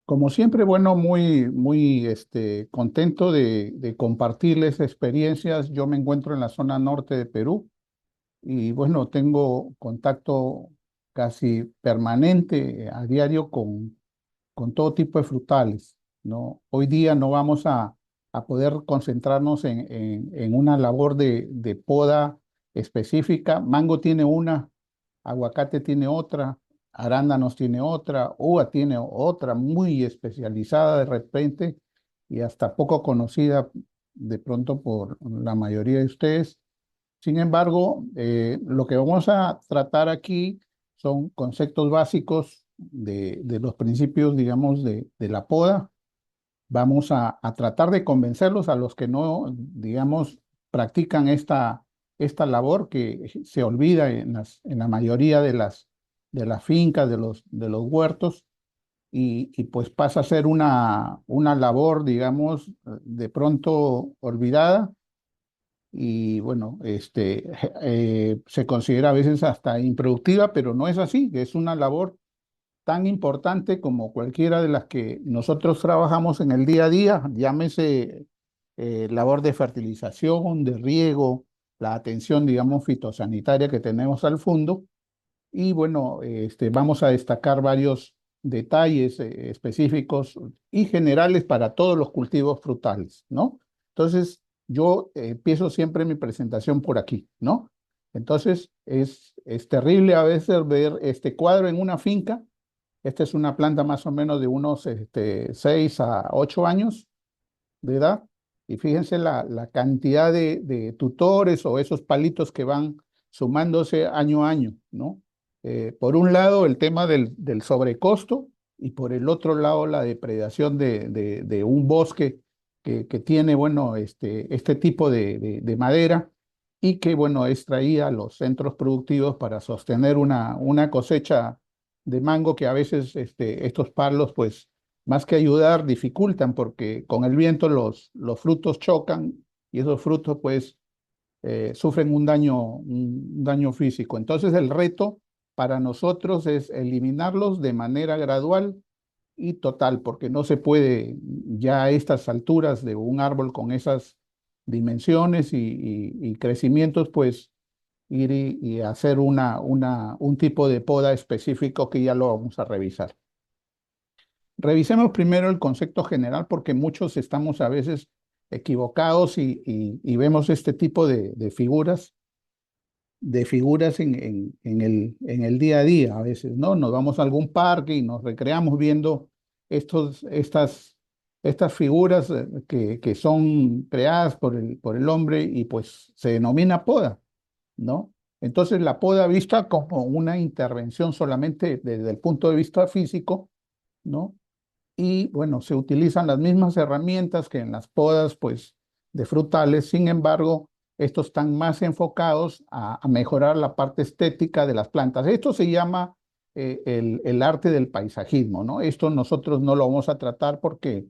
Como siempre, bueno, muy contento de compartirles experiencias. Yo me encuentro en la zona norte de Perú y bueno, tengo contacto casi permanente a diario con todo tipo de frutales, ¿no? Hoy día no vamos a poder concentrarnos en una labor de poda específica. Mango tiene una, aguacate tiene otra, arándanos tiene otra, uva tiene otra muy especializada de repente y hasta poco conocida de pronto por la mayoría de ustedes. Sin embargo, lo que vamos a tratar aquí son conceptos básicos de los principios, digamos, de la poda. Vamos a tratar de convencerlos a los que no, digamos, practican esta labor que se olvida en la mayoría de las fincas, de los huertos, y pues pasa a ser una labor, digamos, de pronto olvidada y bueno, se considera a veces hasta improductiva, pero no es así, es una labor tan importante como cualquiera de las que nosotros trabajamos en el día a día, llámese labor de fertilización, de riego, la atención, digamos, fitosanitaria que tenemos al fondo. Y bueno, vamos a destacar varios detalles específicos y generales para todos los cultivos frutales, ¿no? Entonces, yo empiezo siempre mi presentación por aquí, ¿no? Entonces, es terrible a veces ver este cuadro en una finca. Esta es una planta más o menos de unos 6 a 8 años de edad. Y fíjense la cantidad de tutores o esos palitos que van sumándose año a año, ¿no? Por un lado, el tema del sobrecosto y por el otro lado, la depredación de un bosque que tiene, bueno, este tipo de madera y que, bueno, es traída a los centros productivos para sostener una cosecha de mango que a veces estos palos, pues, más que ayudar, dificultan porque con el viento los frutos chocan y esos frutos pues sufren un daño físico. Entonces el reto para nosotros es eliminarlos de manera gradual y total, porque no se puede ya a estas alturas de un árbol con esas dimensiones y crecimientos, pues ir y hacer un tipo de poda específico que ya lo vamos a revisar. Revisemos primero el concepto general porque muchos estamos a veces equivocados y vemos este tipo de figuras en el día a día a veces, ¿no? Nos vamos a algún parque y nos recreamos viendo estas figuras que son creadas por el hombre y pues se denomina poda, ¿no? Entonces la poda vista como una intervención solamente desde el punto de vista físico, ¿no? Y bueno, se utilizan las mismas herramientas que en las podas, pues, de frutales. Sin embargo, estos están más enfocados a mejorar la parte estética de las plantas. Esto se llama el arte del paisajismo, ¿no? Esto nosotros no lo vamos a tratar porque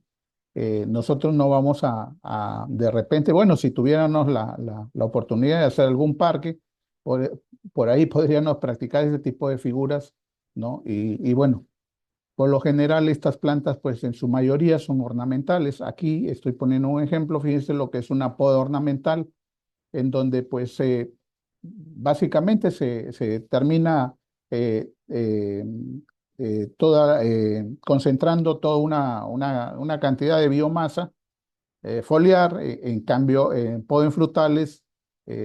nosotros no vamos de repente, bueno, si tuviéramos la oportunidad de hacer algún parque, por ahí podríamos practicar ese tipo de figuras, ¿no? Y bueno. Por lo general, estas plantas, pues en su mayoría son ornamentales. Aquí estoy poniendo un ejemplo, fíjense lo que es una poda ornamental, en donde pues básicamente se termina concentrando toda una cantidad de biomasa foliar. En cambio, en poda en frutales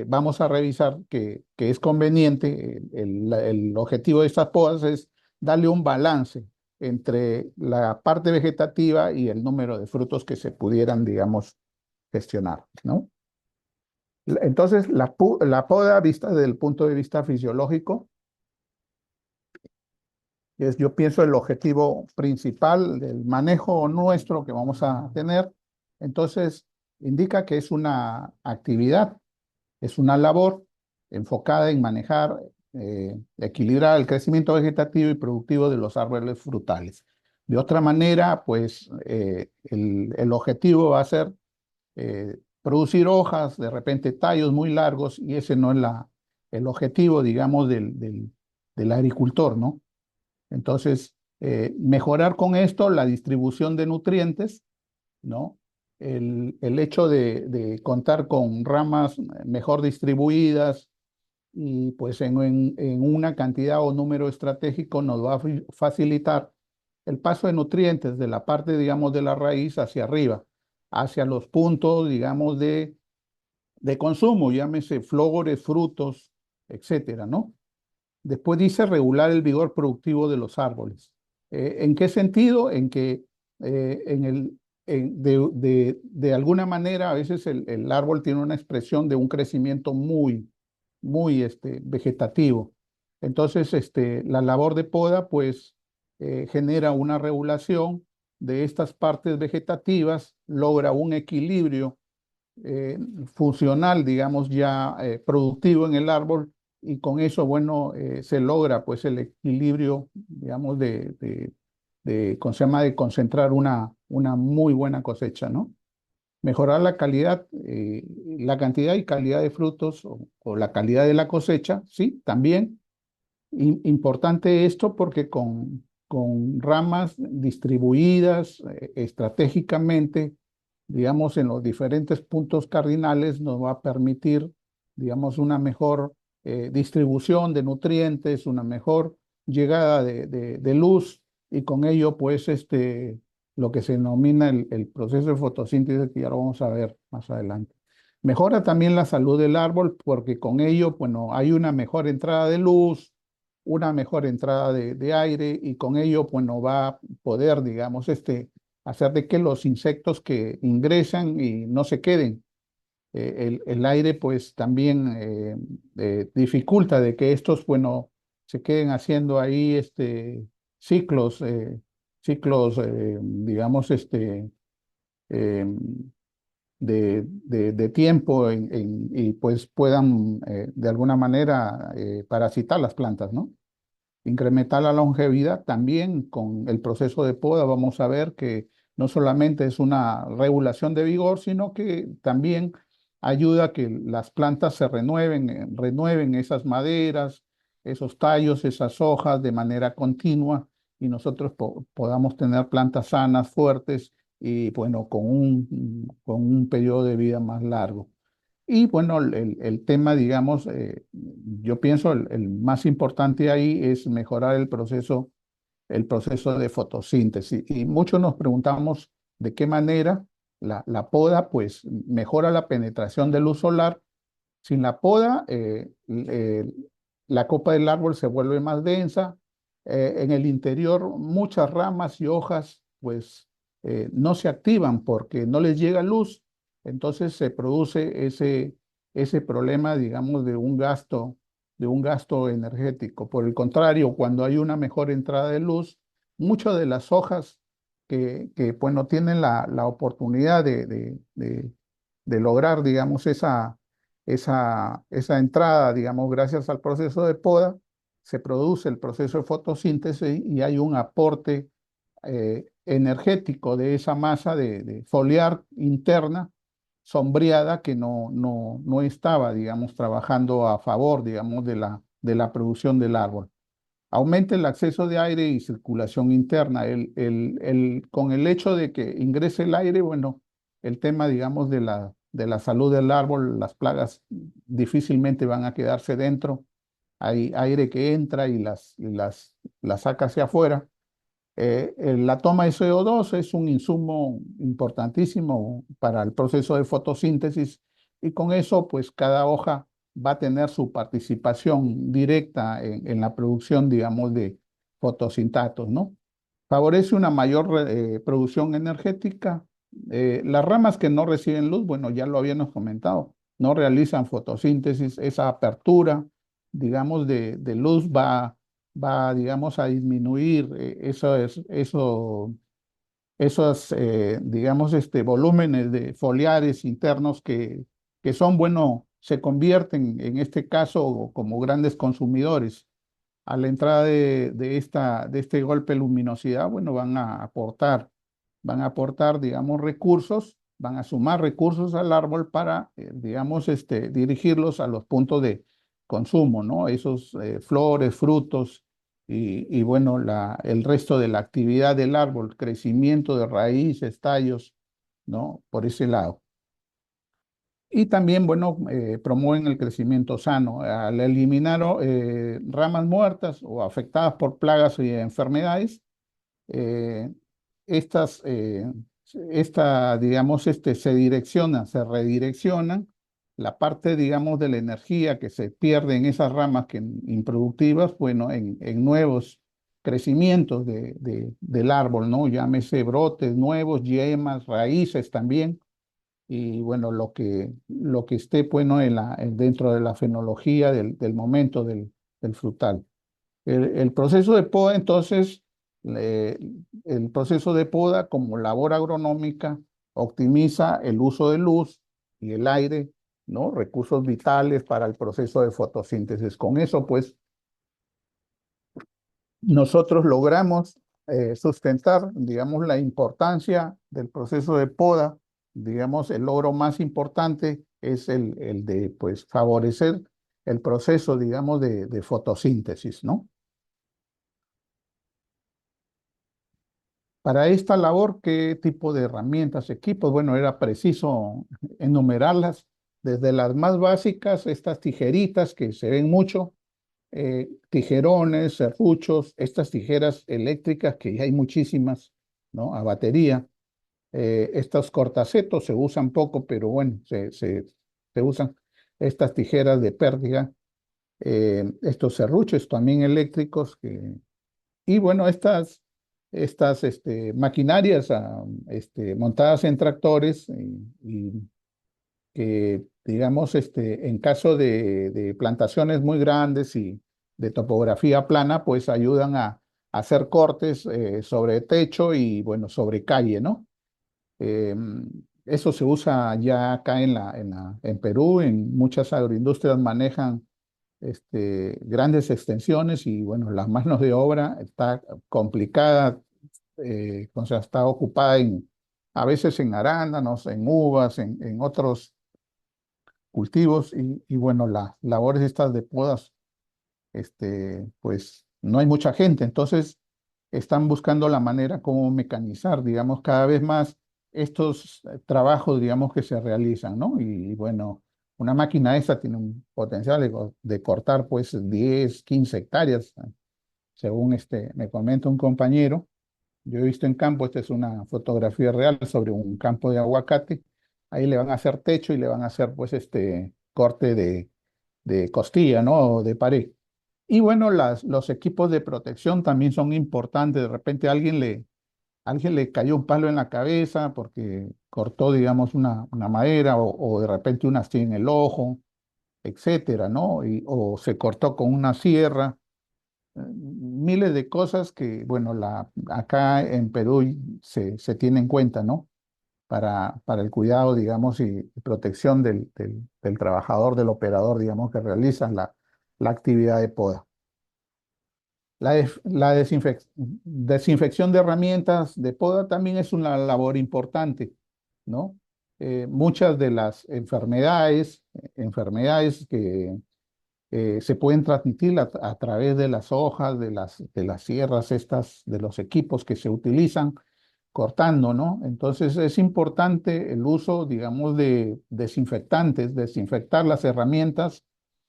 vamos a revisar que es conveniente. El objetivo de estas podas es darle un balance entre la parte vegetativa y el número de frutos que se pudieran, digamos, gestionar, ¿no? Entonces, la poda vista desde el punto de vista fisiológico yo pienso, el objetivo principal del manejo nuestro que vamos a tener. Entonces, indica que es una actividad, es una labor enfocada en manejar, equilibrar el crecimiento vegetativo y productivo de los árboles frutales. De otra manera, pues el objetivo va a ser producir hojas, de repente tallos muy largos, y ese no es el objetivo, digamos, del agricultor, ¿no? Entonces, mejorar con esto la distribución de nutrientes, ¿no? El hecho de contar con ramas mejor distribuidas y pues en una cantidad o número estratégico nos va a facilitar el paso de nutrientes de la parte, digamos, de la raíz hacia arriba, hacia los puntos, digamos, de consumo, llámese flores, frutos, etcétera, ¿no? Después dice regular el vigor productivo de los árboles. ¿En qué sentido? En que de alguna manera a veces el árbol tiene una expresión de un crecimiento muy vegetativo. Entonces, la labor de poda pues genera una regulación de estas partes vegetativas, logra un equilibrio eh, funcional, digamos, ya productivo en el árbol y con eso, bueno, se logra pues el equilibrio, digamos, ¿cómo se llama? De concentrar una muy buena cosecha, ¿no? Mejorar la calidad, la cantidad y calidad de frutos o la calidad de la cosecha, sí, también. Importante esto porque con ramas distribuidas estratégicamente, digamos, en los diferentes puntos cardinales, nos va a permitir, digamos, una mejor distribución de nutrientes, una mejor llegada de luz y con ello, pues, lo que se denomina el proceso de fotosíntesis, que ya lo vamos a ver más adelante. Mejora también la salud del árbol porque con ello, bueno, hay una mejor entrada de luz, una mejor entrada de aire y con ello, bueno, va a poder, digamos, hacer de que los insectos que ingresan y no se queden. El aire, pues, también dificulta de que estos, bueno, se queden haciendo ahí ciclos, digamos, eh, de tiempo y pues puedan de alguna manera parasitar las plantas, ¿no? Incrementar la longevidad también con el proceso de poda. Vamos a ver que no solamente es una regulación de vigor, sino que también ayuda a que las plantas se renueven, renueven esas maderas, esos tallos, esas hojas de manera continua y nosotros podamos tener plantas sanas, fuertes y bueno, con un periodo de vida más largo. Y bueno, el tema, digamos, yo pienso el más importante ahí es mejorar el proceso de fotosíntesis. Y muchos nos preguntamos de qué manera la poda, pues, mejora la penetración de luz solar. Sin la poda, la copa del árbol se vuelve más densa. En el interior, muchas ramas y hojas, pues, no se activan porque no les llega luz. Entonces se produce ese problema, digamos, de un gasto energético. Por el contrario, cuando hay una mejor entrada de luz, muchas de las hojas que pues, no tienen la oportunidad de lograr, digamos, esa entrada, digamos, gracias al proceso de poda, se produce el proceso de fotosíntesis y hay un aporte energético de esa masa de foliar interna sombreada que no estaba, digamos, trabajando a favor, digamos, de la producción del árbol. Aumenta el acceso de aire y circulación interna. Con el hecho de que ingrese el aire, bueno, el tema, digamos, de la salud del árbol, las plagas difícilmente van a quedarse dentro. Hay aire que entra y las saca hacia afuera. La toma de CO2 es un insumo importantísimo para el proceso de fotosíntesis y con eso, pues cada hoja va a tener su participación directa en la producción, digamos, de fotosintatos, ¿no? Favorece una mayor producción energética. Las ramas que no reciben luz, bueno, ya lo habíamos comentado, no realizan fotosíntesis, esa apertura, digamos, de luz va, digamos, a disminuir esos, digamos, volúmenes de foliares internos que son, bueno, se convierten en este caso como grandes consumidores. A la entrada de este golpe de luminosidad, bueno, van a aportar, digamos, recursos, van a sumar recursos al árbol para, digamos, dirigirlos a los puntos de consumo, ¿no? Esos flores, frutos y bueno, el resto de la actividad del árbol, crecimiento de raíces, tallos, ¿no? Por ese lado. Y también, bueno, promueven el crecimiento sano. Al eliminar ramas muertas o afectadas por plagas y enfermedades, eh, estas, digamos, se direccionan, se redireccionan la parte, digamos, de la energía que se pierde en esas ramas improductivas, bueno, en nuevos crecimientos del árbol, ¿no? Llámese brotes nuevos, yemas, raíces también y bueno, lo que esté bueno dentro de la fenología del momento del frutal. El proceso de poda, entonces, eh, el proceso de poda como labor agronómica optimiza el uso de luz y el aire, ¿no? Recursos vitales para el proceso de fotosíntesis. Con eso, pues, nosotros logramos sustentar, digamos, la importancia del proceso de poda. Digamos, el logro más importante es el de, pues, favorecer el proceso, digamos, de fotosíntesis, ¿no? Para esta labor, ¿qué tipo de herramientas, equipos? Bueno, era preciso enumerarlas, desde las más básicas, estas tijeritas que se ven mucho, tijerones, serruchos, estas tijeras eléctricas que ya hay muchísimas, ¿no? A batería. Estos cortacetos se usan poco, pero bueno, se usan estas tijeras de pérdida, estos serruchos también eléctricos, y bueno, estas maquinarias montadas en tractores y que, digamos, en caso de plantaciones muy grandes y de topografía plana, pues ayudan a hacer cortes sobre techo y, bueno, sobre calle, ¿no? Eh, Eso se usa ya acá en Perú, en muchas agroindustrias manejan grandes extensiones y, bueno, las manos de obra está complicada, o sea, está ocupada a veces en arándanos, en uvas, en otros cultivos y bueno, las labores estas de podas, pues no hay mucha gente, entonces están buscando la manera como mecanizar, digamos, cada vez más estos trabajos, digamos, que se realizan, ¿no? Y bueno, una máquina esa tiene un potencial de cortar pues 10, 15 hectáreas, según me comenta un compañero. Yo he visto en campo, esta es una fotografía real sobre un campo de aguacate. Ahí le van a hacer techo y le van a hacer pues corte de costilla, ¿no? O de pared. Y bueno, los equipos de protección también son importantes. De repente alguien le cayó un palo en la cabeza porque cortó, digamos, una madera o de repente una astilla en el ojo, etcétera, ¿no? O se cortó con una sierra, miles de cosas que, bueno, acá en Perú se tiene en cuenta, ¿no? Para el cuidado, digamos, y protección del trabajador, del operador, digamos, que realiza la actividad de poda. La desinfección de herramientas de poda también es una labor importante, ¿no? Muchas de las enfermedades que se pueden transmitir a través de las hojas, de las sierras estas, de los equipos que se utilizan cortando, ¿no? Entonces es importante el uso, digamos, de desinfectantes, desinfectar las herramientas,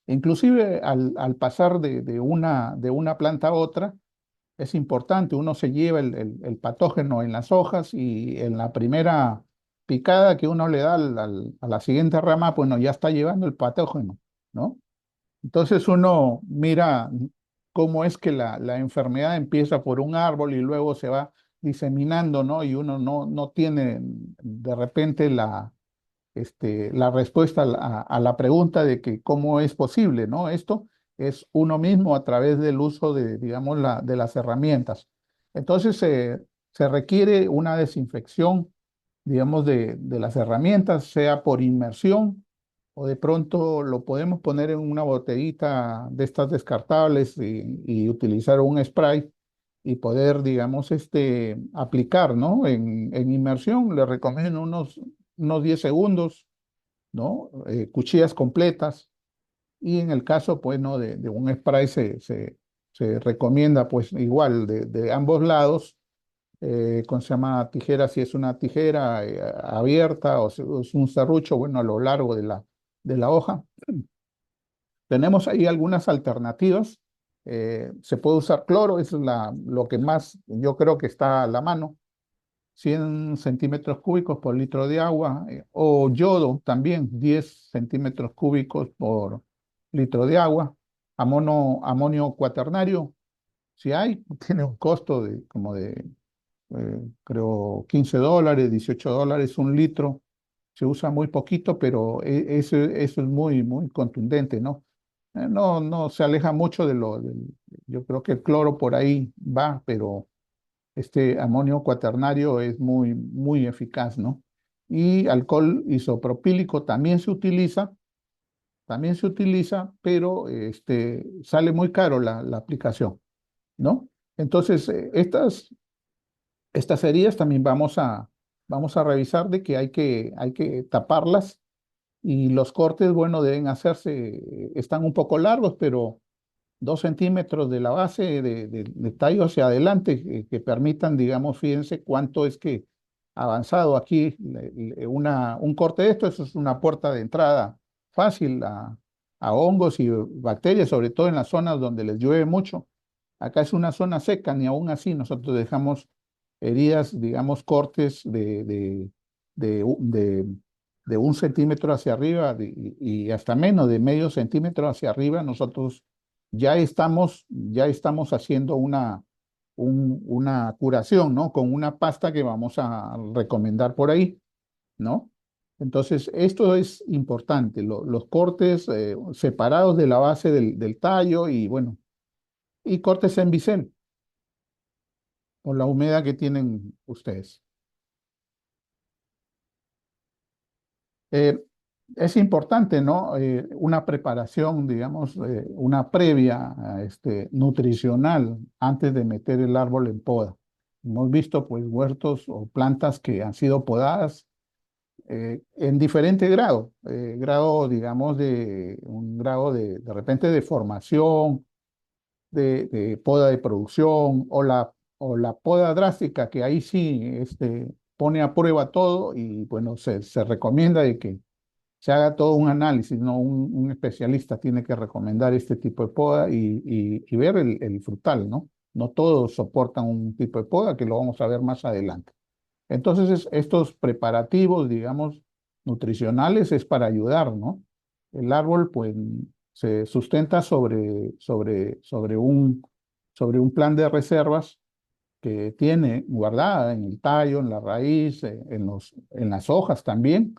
inclusive al pasar de una planta a otra, es importante, uno se lleva el patógeno en las hojas y en la primera picada que uno le da a la siguiente rama, bueno, ya está llevando el patógeno, ¿no? Entonces uno mira cómo es que la enfermedad empieza por un árbol y luego se va diseminando, ¿no? Y uno no tiene de repente la respuesta a la pregunta de que cómo es posible, ¿no? Esto es uno mismo a través del uso digamos, de las herramientas. Entonces se requiere una desinfección, digamos, de las herramientas, sea por inmersión o de pronto lo podemos poner en una botellita de estas descartables y utilizar un spray y poder, digamos, aplicar, ¿no? En inmersión le recomiendo unos 10 segundos, ¿no? Cuchillas completas y en el caso, pues, ¿no? de un spray Se recomienda pues igual de ambos lados, ¿cómo se llama? Tijera, si es una tijera abierta o si es un serrucho, bueno, a lo largo de la hoja. Tenemos ahí algunas alternativas. Se puede usar cloro, eso es lo que más yo creo que está a la mano. 100 centímetros cúbicos por litro de agua, o yodo también, 10 centímetros cúbicos por litro de agua. Amonio cuaternario, si hay, tiene un costo de como de, creo, $15, $18, un litro. Se usa muy poquito, pero eso es muy, muy contundente, ¿no? No se aleja mucho yo creo que el cloro por ahí va, pero este amonio cuaternario es muy, muy eficaz, ¿no? Y alcohol isopropílico también se utiliza, pero sale muy caro la aplicación, ¿no? Entonces, estas heridas también vamos a revisar de que hay que taparlas y los cortes, bueno, deben hacerse, están un poco largos, pero 2 centímetros de la base de tallo hacia adelante, que permitan, digamos, fíjense cuánto es que avanzado aquí un corte de esto, eso es una puerta de entrada fácil a hongos y bacterias, sobre todo en las zonas donde les llueve mucho. Acá es una zona seca, ni aún así nosotros dejamos heridas, digamos, cortes de, u- de, de 1 centímetro hacia arriba y hasta menos de medio centímetro hacia arriba, nosotros ya estamos haciendo una curación, ¿no? Con una pasta que vamos a recomendar por ahí, ¿no? Entonces, esto es importante, los cortes separados de la base del tallo y bueno, y cortes en bisel, por la humedad que tienen ustedes. Eh, es importante, ¿no? Una preparación, digamos, una previa nutricional antes de meter el árbol en poda. Hemos visto, pues, huertos o plantas que han sido podadas en diferente grado, grado, digamos, un grado de repente de formación, de poda de producción o la poda drástica, que ahí sí pone a prueba todo y, bueno, se recomienda de que se haga todo un análisis, ¿no? Un especialista tiene que recomendar este tipo de poda y ver el frutal, ¿no? No todos soportan un tipo de poda, que lo vamos a ver más adelante. Entonces, estos preparativos, digamos, nutricionales es para ayudar, ¿no? El árbol, pues, se sustenta sobre un plan de reservas que tiene guardada en el tallo, en la raíz, en las hojas también.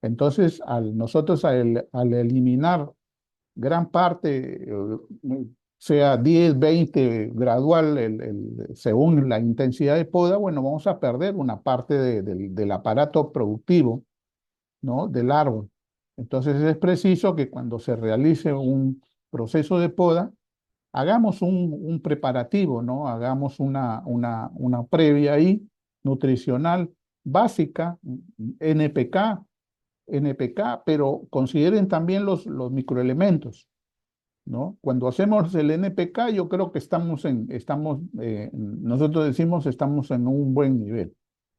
Entonces, al eliminar gran parte, sea 10, 20, gradual, según la intensidad de poda, bueno, vamos a perder una parte del aparato productivo, ¿no? Del árbol. Entonces, es preciso que cuando se realice un proceso de poda, hagamos un preparativo, ¿no? Hagamos una previa ahí, nutricional, básica, NPK, NPK, pero consideren también los microelementos, ¿no? Cuando hacemos el NPK, yo creo que nosotros decimos estamos en un buen nivel,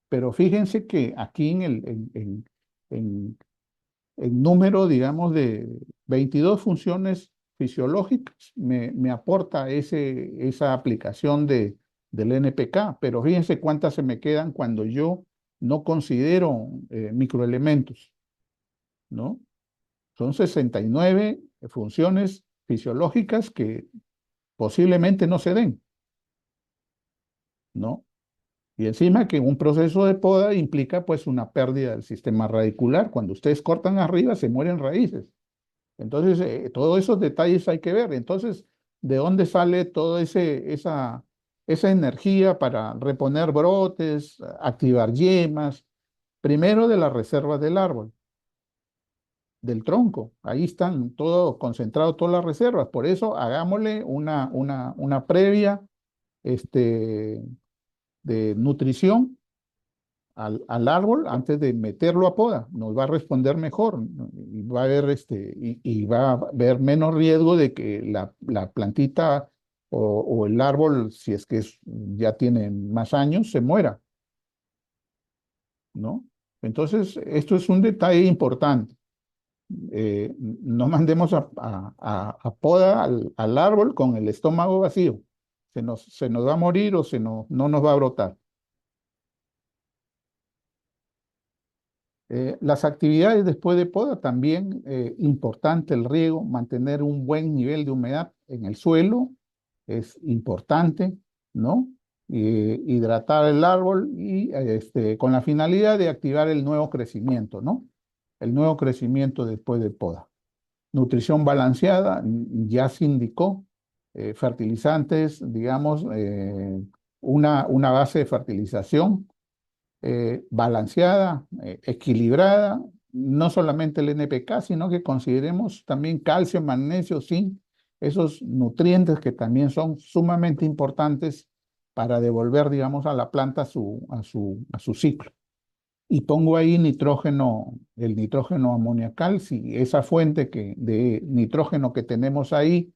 pero fíjense que aquí en el número, digamos, de 22 funciones fisiológicas me aporta esa aplicación del NPK, pero fíjense cuántas se me quedan cuando yo no considero microelementos, ¿no? Son 69 funciones fisiológicas que posiblemente no se den, ¿no? Y encima que un proceso de poda implica pues una pérdida del sistema radicular. Cuando ustedes cortan arriba se mueren raíces. Entonces, todos esos detalles hay que ver. Entonces, ¿de dónde sale toda esa energía para reponer brotes, activar yemas? Primero de las reservas del árbol, del tronco. Ahí están todo concentrado, todas las reservas. Por eso, hagámosle una previa este, de nutrición al árbol antes de meterlo a poda. Nos va a responder mejor, ¿no? Y va a haber, y va a haber menos riesgo de que la plantita o el árbol, si es que ya tiene más años, se muera, ¿no? Entonces, esto es un detalle importante. No mandemos a poda al árbol con el estómago vacío. Se nos va a morir o no nos va a brotar. Las actividades después de poda también, importante el riego, mantener un buen nivel de humedad en el suelo es importante, ¿no? Hidratar el árbol y con la finalidad de activar el nuevo crecimiento, ¿no? El nuevo crecimiento después de poda. Nutrición balanceada, ya se indicó, fertilizantes, digamos, una base de fertilización balanceada, equilibrada, no solamente el NPK, sino que consideremos también calcio, magnesio, zinc, esos nutrientes que también son sumamente importantes para devolver, digamos, a la planta a su ciclo. Y pongo ahí nitrógeno, el nitrógeno amoniacal, si esa fuente de nitrógeno que tenemos ahí,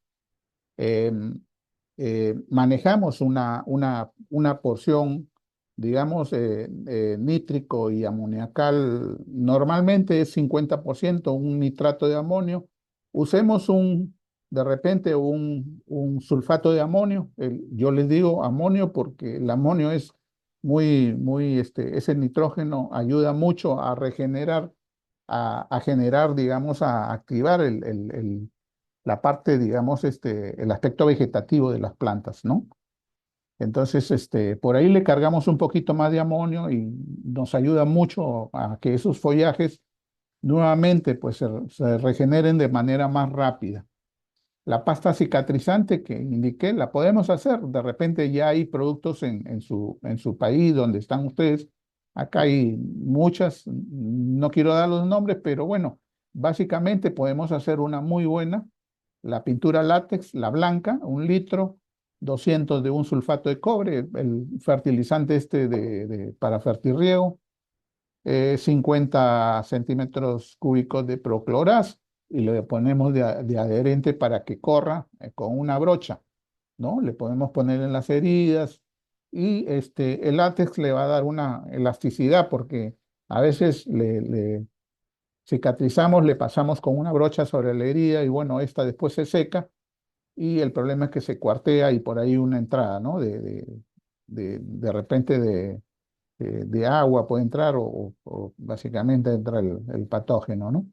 eh, manejamos una porción, digamos, nítrico y amoniacal, normalmente es 50% un nitrato de amonio, usemos de repente un sulfato de amonio, yo les digo amonio porque el amonio es ese nitrógeno ayuda mucho a regenerar, a generar, digamos, a activar la parte, digamos, el aspecto vegetativo de las plantas, ¿no? Entonces, por ahí le cargamos un poquito más de amonio y nos ayuda mucho a que esos follajes nuevamente, pues, se regeneren de manera más rápida. La pasta cicatrizante que indiqué, la podemos hacer. De repente ya hay productos en su país donde están ustedes. Acá hay muchas, no quiero dar los nombres, pero bueno, básicamente podemos hacer una muy buena. La pintura látex, la blanca, 1 litro, 200 de un sulfato de cobre, el fertilizante para fertirriego, 50 centímetros cúbicos de procloraz y le ponemos de adherente para que corra con una brocha, ¿no? Le podemos poner en las heridas y el látex le va a dar una elasticidad porque a veces le cicatrizamos, le pasamos con una brocha sobre la herida y bueno, esta después se seca y el problema es que se cuartea y por ahí una entrada, ¿no? De repente de agua puede entrar o básicamente entra el patógeno, ¿no?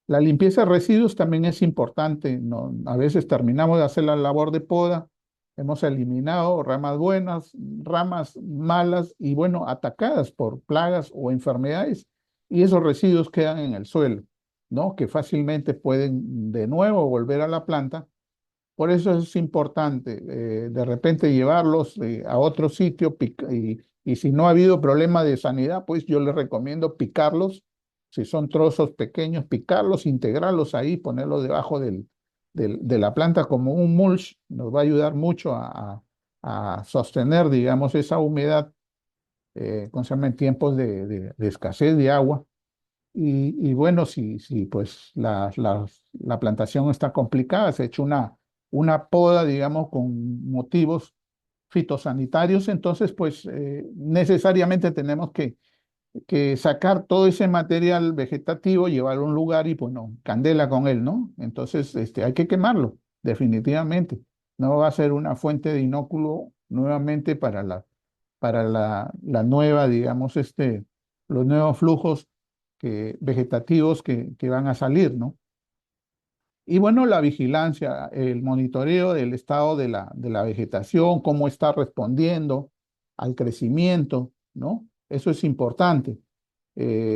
La limpieza de residuos también es importante, ¿no? A veces terminamos de hacer la labor de poda, hemos eliminado ramas buenas, ramas malas y bueno, atacadas por plagas o enfermedades y esos residuos quedan en el suelo, ¿no? Que fácilmente pueden de nuevo volver a la planta. Por eso es importante de repente llevarlos a otro sitio y si no ha habido problema de sanidad, pues yo les recomiendo picarlos. Si son trozos pequeños, picarlos, integrarlos ahí, ponerlos debajo de la planta como un mulch. Nos va a ayudar mucho a sostener, digamos, esa humedad, ¿cómo se llama? En tiempos de escasez de agua. Y bueno, si pues la plantación está complicada, se ha hecho una poda, digamos, con motivos fitosanitarios, entonces pues necesariamente tenemos que sacar todo ese material vegetativo, llevarlo a un lugar y bueno, candela con él, ¿no? Entonces hay que quemarlo, definitivamente. No va a ser una fuente de inóculo nuevamente para la nueva, digamos, los nuevos flujos vegetativos que van a salir, ¿no? Y bueno, la vigilancia, el monitoreo del estado de la vegetación, cómo está respondiendo al crecimiento, ¿no? Eso es importante.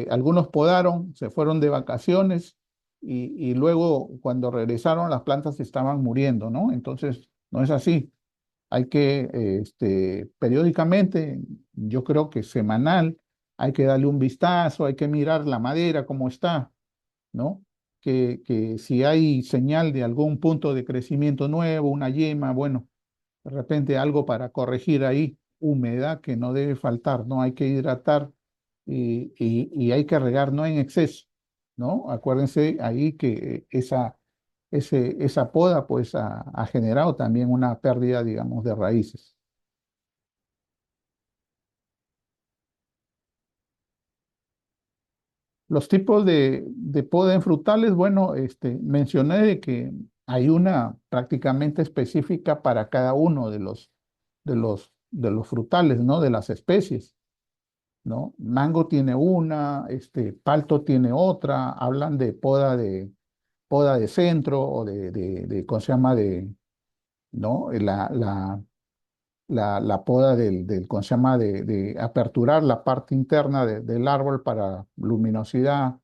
Algunos podaron, se fueron de vacaciones y luego cuando regresaron las plantas estaban muriendo, ¿no? Entonces, no es así. Hay que, periódicamente, yo creo que semanal, hay que darle un vistazo, hay que mirar la madera, cómo está, ¿no? Que si hay señal de algún punto de crecimiento nuevo, una yema, bueno, de repente algo para corregir ahí, humedad que no debe faltar, ¿no? Hay que hidratar y hay que regar no en exceso, ¿no? Acuérdense ahí que esa poda pues ha generado también una pérdida, digamos, de raíces. Los tipos de poda en frutales, bueno, mencioné de que hay una prácticamente específica para cada uno de los frutales, ¿no? De las especies, ¿no? Mango tiene una, palto tiene otra, hablan de poda de centro o ¿cómo se llama? ¿No? La poda ¿cómo se llama? De aperturar la parte interna del árbol para luminosidad.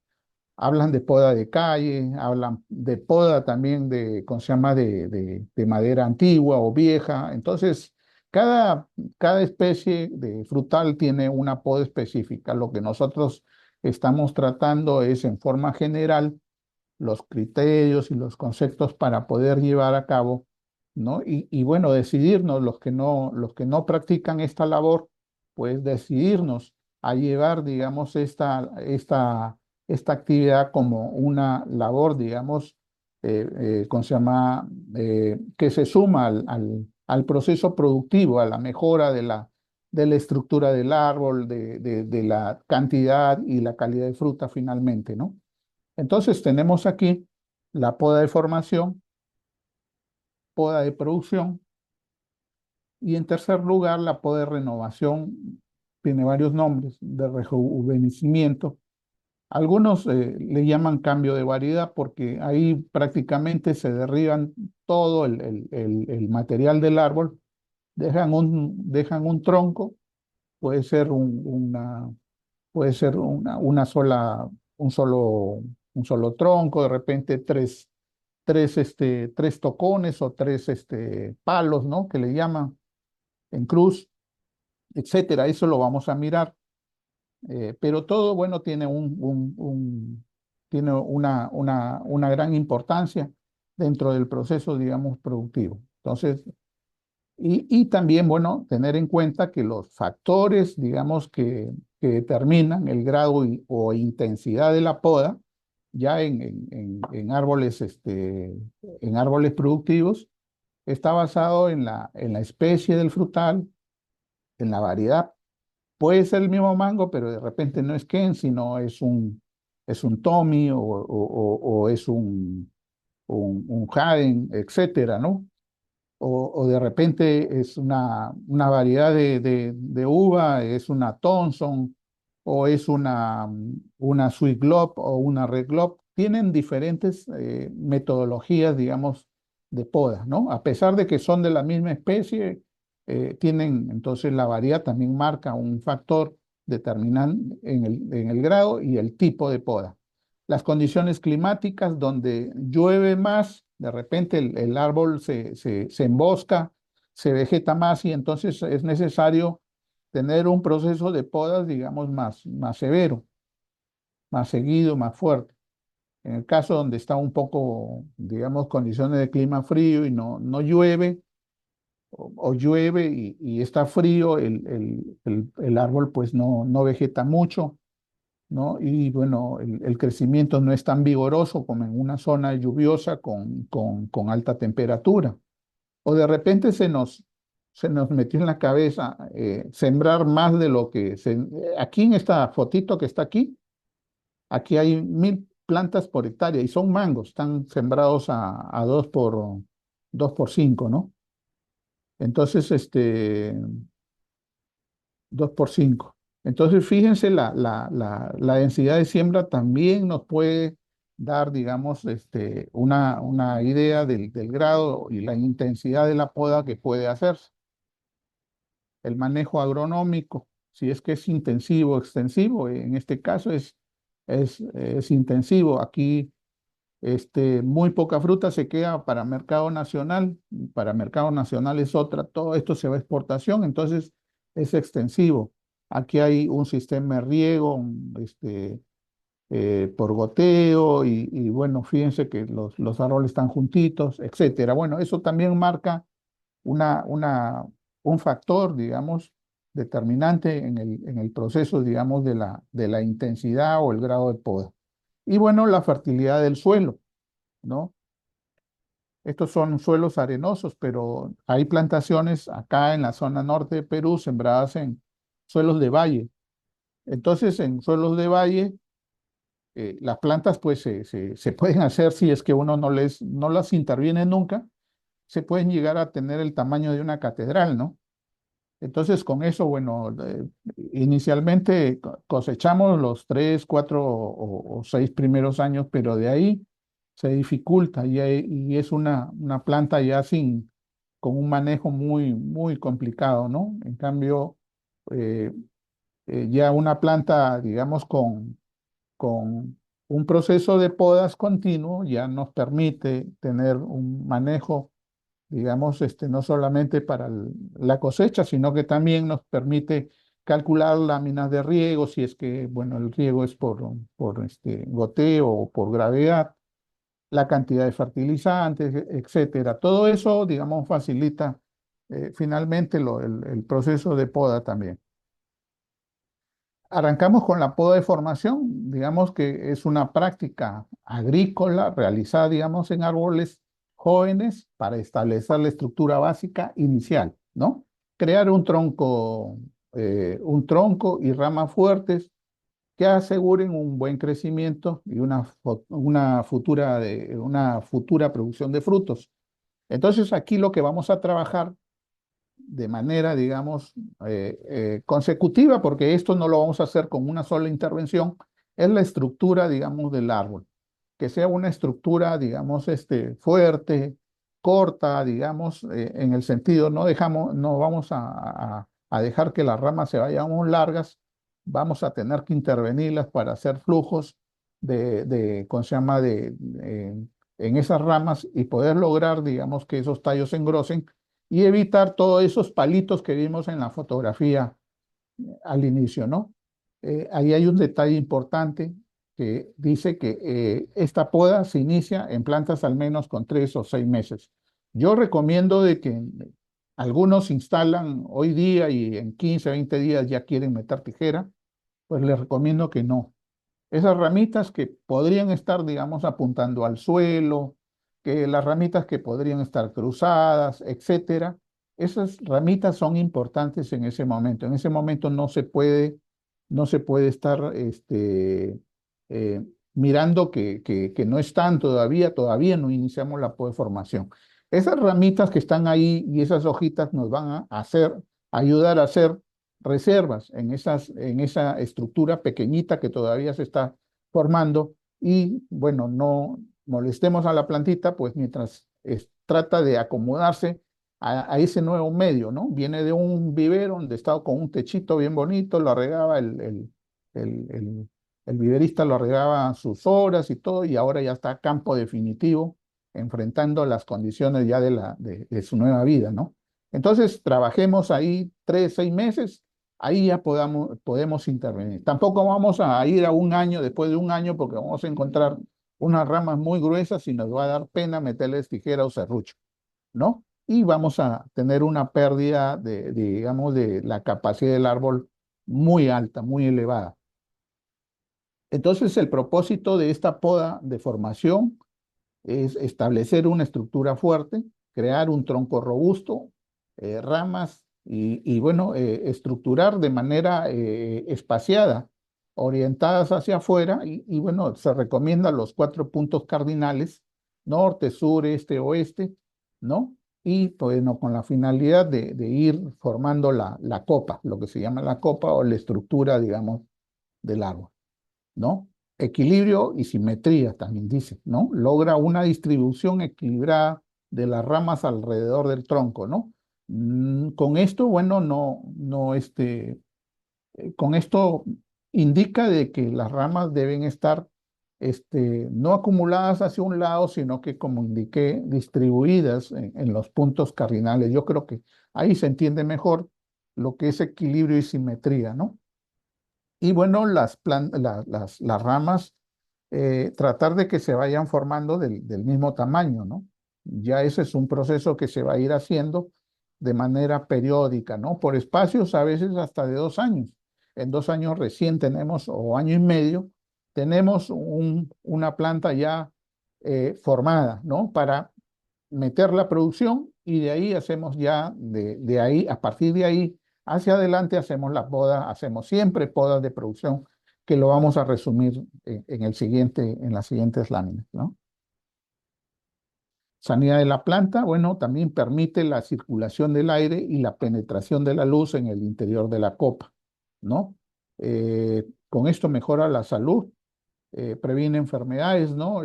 Hablan de poda de calle, hablan de poda también ¿cómo se llama? De madera antigua o vieja. Entonces, cada, cada especie de frutal tiene una poda específica. Lo que nosotros estamos tratando es, en forma general, los criterios y los conceptos para poder llevar a cabo, ¿no? Y bueno, decidirnos, los que no practican esta labor, pues decidirnos a llevar, digamos, esta actividad como una labor, digamos, ¿cómo se llama? Que se suma al proceso productivo, a la mejora de la estructura del árbol, de la cantidad y la calidad de fruta finalmente, ¿no? Entonces tenemos aquí la poda de formación, poda de producción y, en tercer lugar, la poda de renovación. Tiene varios nombres: de rejuvenecimiento. Algunos le llaman cambio de variedad porque ahí prácticamente se derriban todo el material del árbol, dejan un tronco. Puede ser un solo tronco, de repente tres tocones o tres palos, ¿no? Que le llaman en cruz, etcétera. Eso lo vamos a mirar. Pero todo, bueno, tiene una gran importancia dentro del proceso, digamos, productivo. Entonces, y también, bueno, tener en cuenta que los factores, digamos, que determinan el grado o intensidad de la poda, ya en árboles productivos, está basado en la especie del frutal, en la variedad. Puede ser el mismo mango, pero de repente no es Ken, sino es un Tommy o es un Haden, etcétera, ¿no? O de repente es una variedad de uva, es una Thompson, o es una Sweet Globe o una Red Globe. Tienen diferentes metodologías, digamos, de poda, ¿no? A pesar de que son de la misma especie, entonces la variedad también marca un factor determinante en el grado y el tipo de poda. Las condiciones climáticas, donde llueve más, de repente el árbol se embosca, se vegeta más, y entonces es necesario tener un proceso de podas, digamos, más severo, más seguido, más fuerte. En el caso donde está un poco, digamos, condiciones de clima frío y no llueve, o llueve y está frío, el árbol pues no vegeta mucho, ¿no? Y bueno, el crecimiento no es tan vigoroso como en una zona lluviosa con alta temperatura. O de repente se nos metió en la cabeza sembrar más de lo que aquí en esta fotito que está aquí hay 1.000 plantas por hectárea y son mangos, están sembrados a 2 por 5, ¿no? Entonces, 2 por 5. Entonces, fíjense, la densidad de siembra también nos puede dar, digamos, una idea del grado y la intensidad de la poda que puede hacerse. El manejo agronómico, si es que es intensivo o extensivo, en este caso es intensivo. Aquí muy poca fruta se queda para mercado nacional. Para mercado nacional es otra. Todo esto se va a exportación, entonces es extensivo. Aquí hay un sistema de riego por goteo y bueno, fíjense que los árboles están juntitos, etcétera. Bueno, eso también marca una, una, un factor, digamos, determinante en el proceso, digamos, de la intensidad o el grado de poda. Y bueno, la fertilidad del suelo, ¿no? Estos son suelos arenosos, pero hay plantaciones acá en la zona norte de Perú sembradas en suelos de valle. Entonces, en suelos de valle, las plantas pues se pueden hacer si es que uno no las interviene nunca, se pueden llegar a tener el tamaño de una catedral, ¿no? Entonces, con eso, bueno, inicialmente cosechamos los 3, 4 o 6 primeros años, pero de ahí se dificulta y es una planta ya con un manejo muy, muy complicado, ¿no? En cambio, eh, ya una planta, digamos, con un proceso de podas continuo ya nos permite tener un manejo, digamos, no solamente para la cosecha, sino que también nos permite calcular láminas de riego, si es que, bueno, el riego es por goteo o por gravedad, la cantidad de fertilizantes, etcétera. Todo eso, digamos, facilita finalmente el proceso de poda también. Arrancamos con la poda de formación, digamos que es una práctica agrícola realizada, digamos, en árboles jóvenes para establecer la estructura básica inicial, ¿no? Crear un tronco y ramas fuertes que aseguren un buen crecimiento y una futura producción de frutos. Entonces, aquí lo que vamos a trabajar de manera, digamos, consecutiva, porque esto no lo vamos a hacer con una sola intervención, es la estructura, digamos, del árbol, que sea una estructura, digamos, fuerte, corta, digamos, en el sentido, no vamos a dejar que las ramas se vayan muy largas, vamos a tener que intervenirlas para hacer flujos ¿cómo se llama?, en esas ramas y poder lograr, digamos, que esos tallos se engrosen y evitar todos esos palitos que vimos en la fotografía al inicio, ¿no? Ahí hay un detalle importante que dice que esta poda se inicia en plantas al menos con 3 o 6 meses. Yo recomiendo de que algunos instalan hoy día y en 15, 20 días ya quieren meter tijera, pues les recomiendo que no. Esas ramitas que podrían estar, digamos, apuntando al suelo, que las ramitas que podrían estar cruzadas, etcétera, esas ramitas son importantes en ese momento. En ese momento no se puede estar eh, mirando que no están todavía no iniciamos la formación. Esas ramitas que están ahí y esas hojitas nos van ayudar a hacer reservas en esa estructura pequeñita que todavía se está formando y bueno, no molestemos a la plantita, pues mientras trata de acomodarse a ese nuevo medio, ¿no? Viene de un vivero donde estaba con un techito bien bonito, lo regaba el, el- el viverista, lo regaba sus horas y todo, y ahora ya está a campo definitivo, enfrentando las condiciones ya de su nueva vida, ¿no? Entonces, trabajemos ahí 3, 6 meses, ahí ya podemos intervenir. Tampoco vamos a ir a un año, después de un año, porque vamos a encontrar unas ramas muy gruesas y nos va a dar pena meterles tijera o serrucho, ¿no? Y vamos a tener una pérdida digamos, de la capacidad del árbol muy alta, muy elevada. Entonces, el propósito de esta poda de formación es establecer una estructura fuerte, crear un tronco robusto, ramas bueno, estructurar de manera espaciada, orientadas hacia afuera bueno, se recomiendan los 4 puntos cardinales, norte, sur, este, oeste, ¿no? Y bueno, con la finalidad de ir formando la copa, lo que se llama la copa o la estructura, digamos, del árbol, ¿no? Equilibrio y simetría también dice, ¿no? Logra una distribución equilibrada de las ramas alrededor del tronco, ¿no? Con esto, bueno, con esto indica de que las ramas deben estar, no acumuladas hacia un lado, sino que, como indiqué, distribuidas en los puntos cardinales. Yo creo que ahí se entiende mejor lo que es equilibrio y simetría, ¿no? Y bueno, las ramas, tratar de que se vayan formando del mismo tamaño, ¿no? Ya ese es un proceso que se va a ir haciendo de manera periódica, ¿no? Por espacios a veces hasta de 2 años. En 2 años recién tenemos, o año y medio, tenemos una planta ya formada, ¿no? Para meter la producción y de ahí hacemos ya, de ahí, a partir de ahí hacia adelante hacemos la poda, hacemos siempre podas de producción que lo vamos a resumir en el siguiente, en las siguientes láminas, ¿no? Sanidad de la planta, bueno, también permite la circulación del aire y la penetración de la luz en el interior de la copa, ¿no? Con esto mejora la salud, previene enfermedades, ¿no?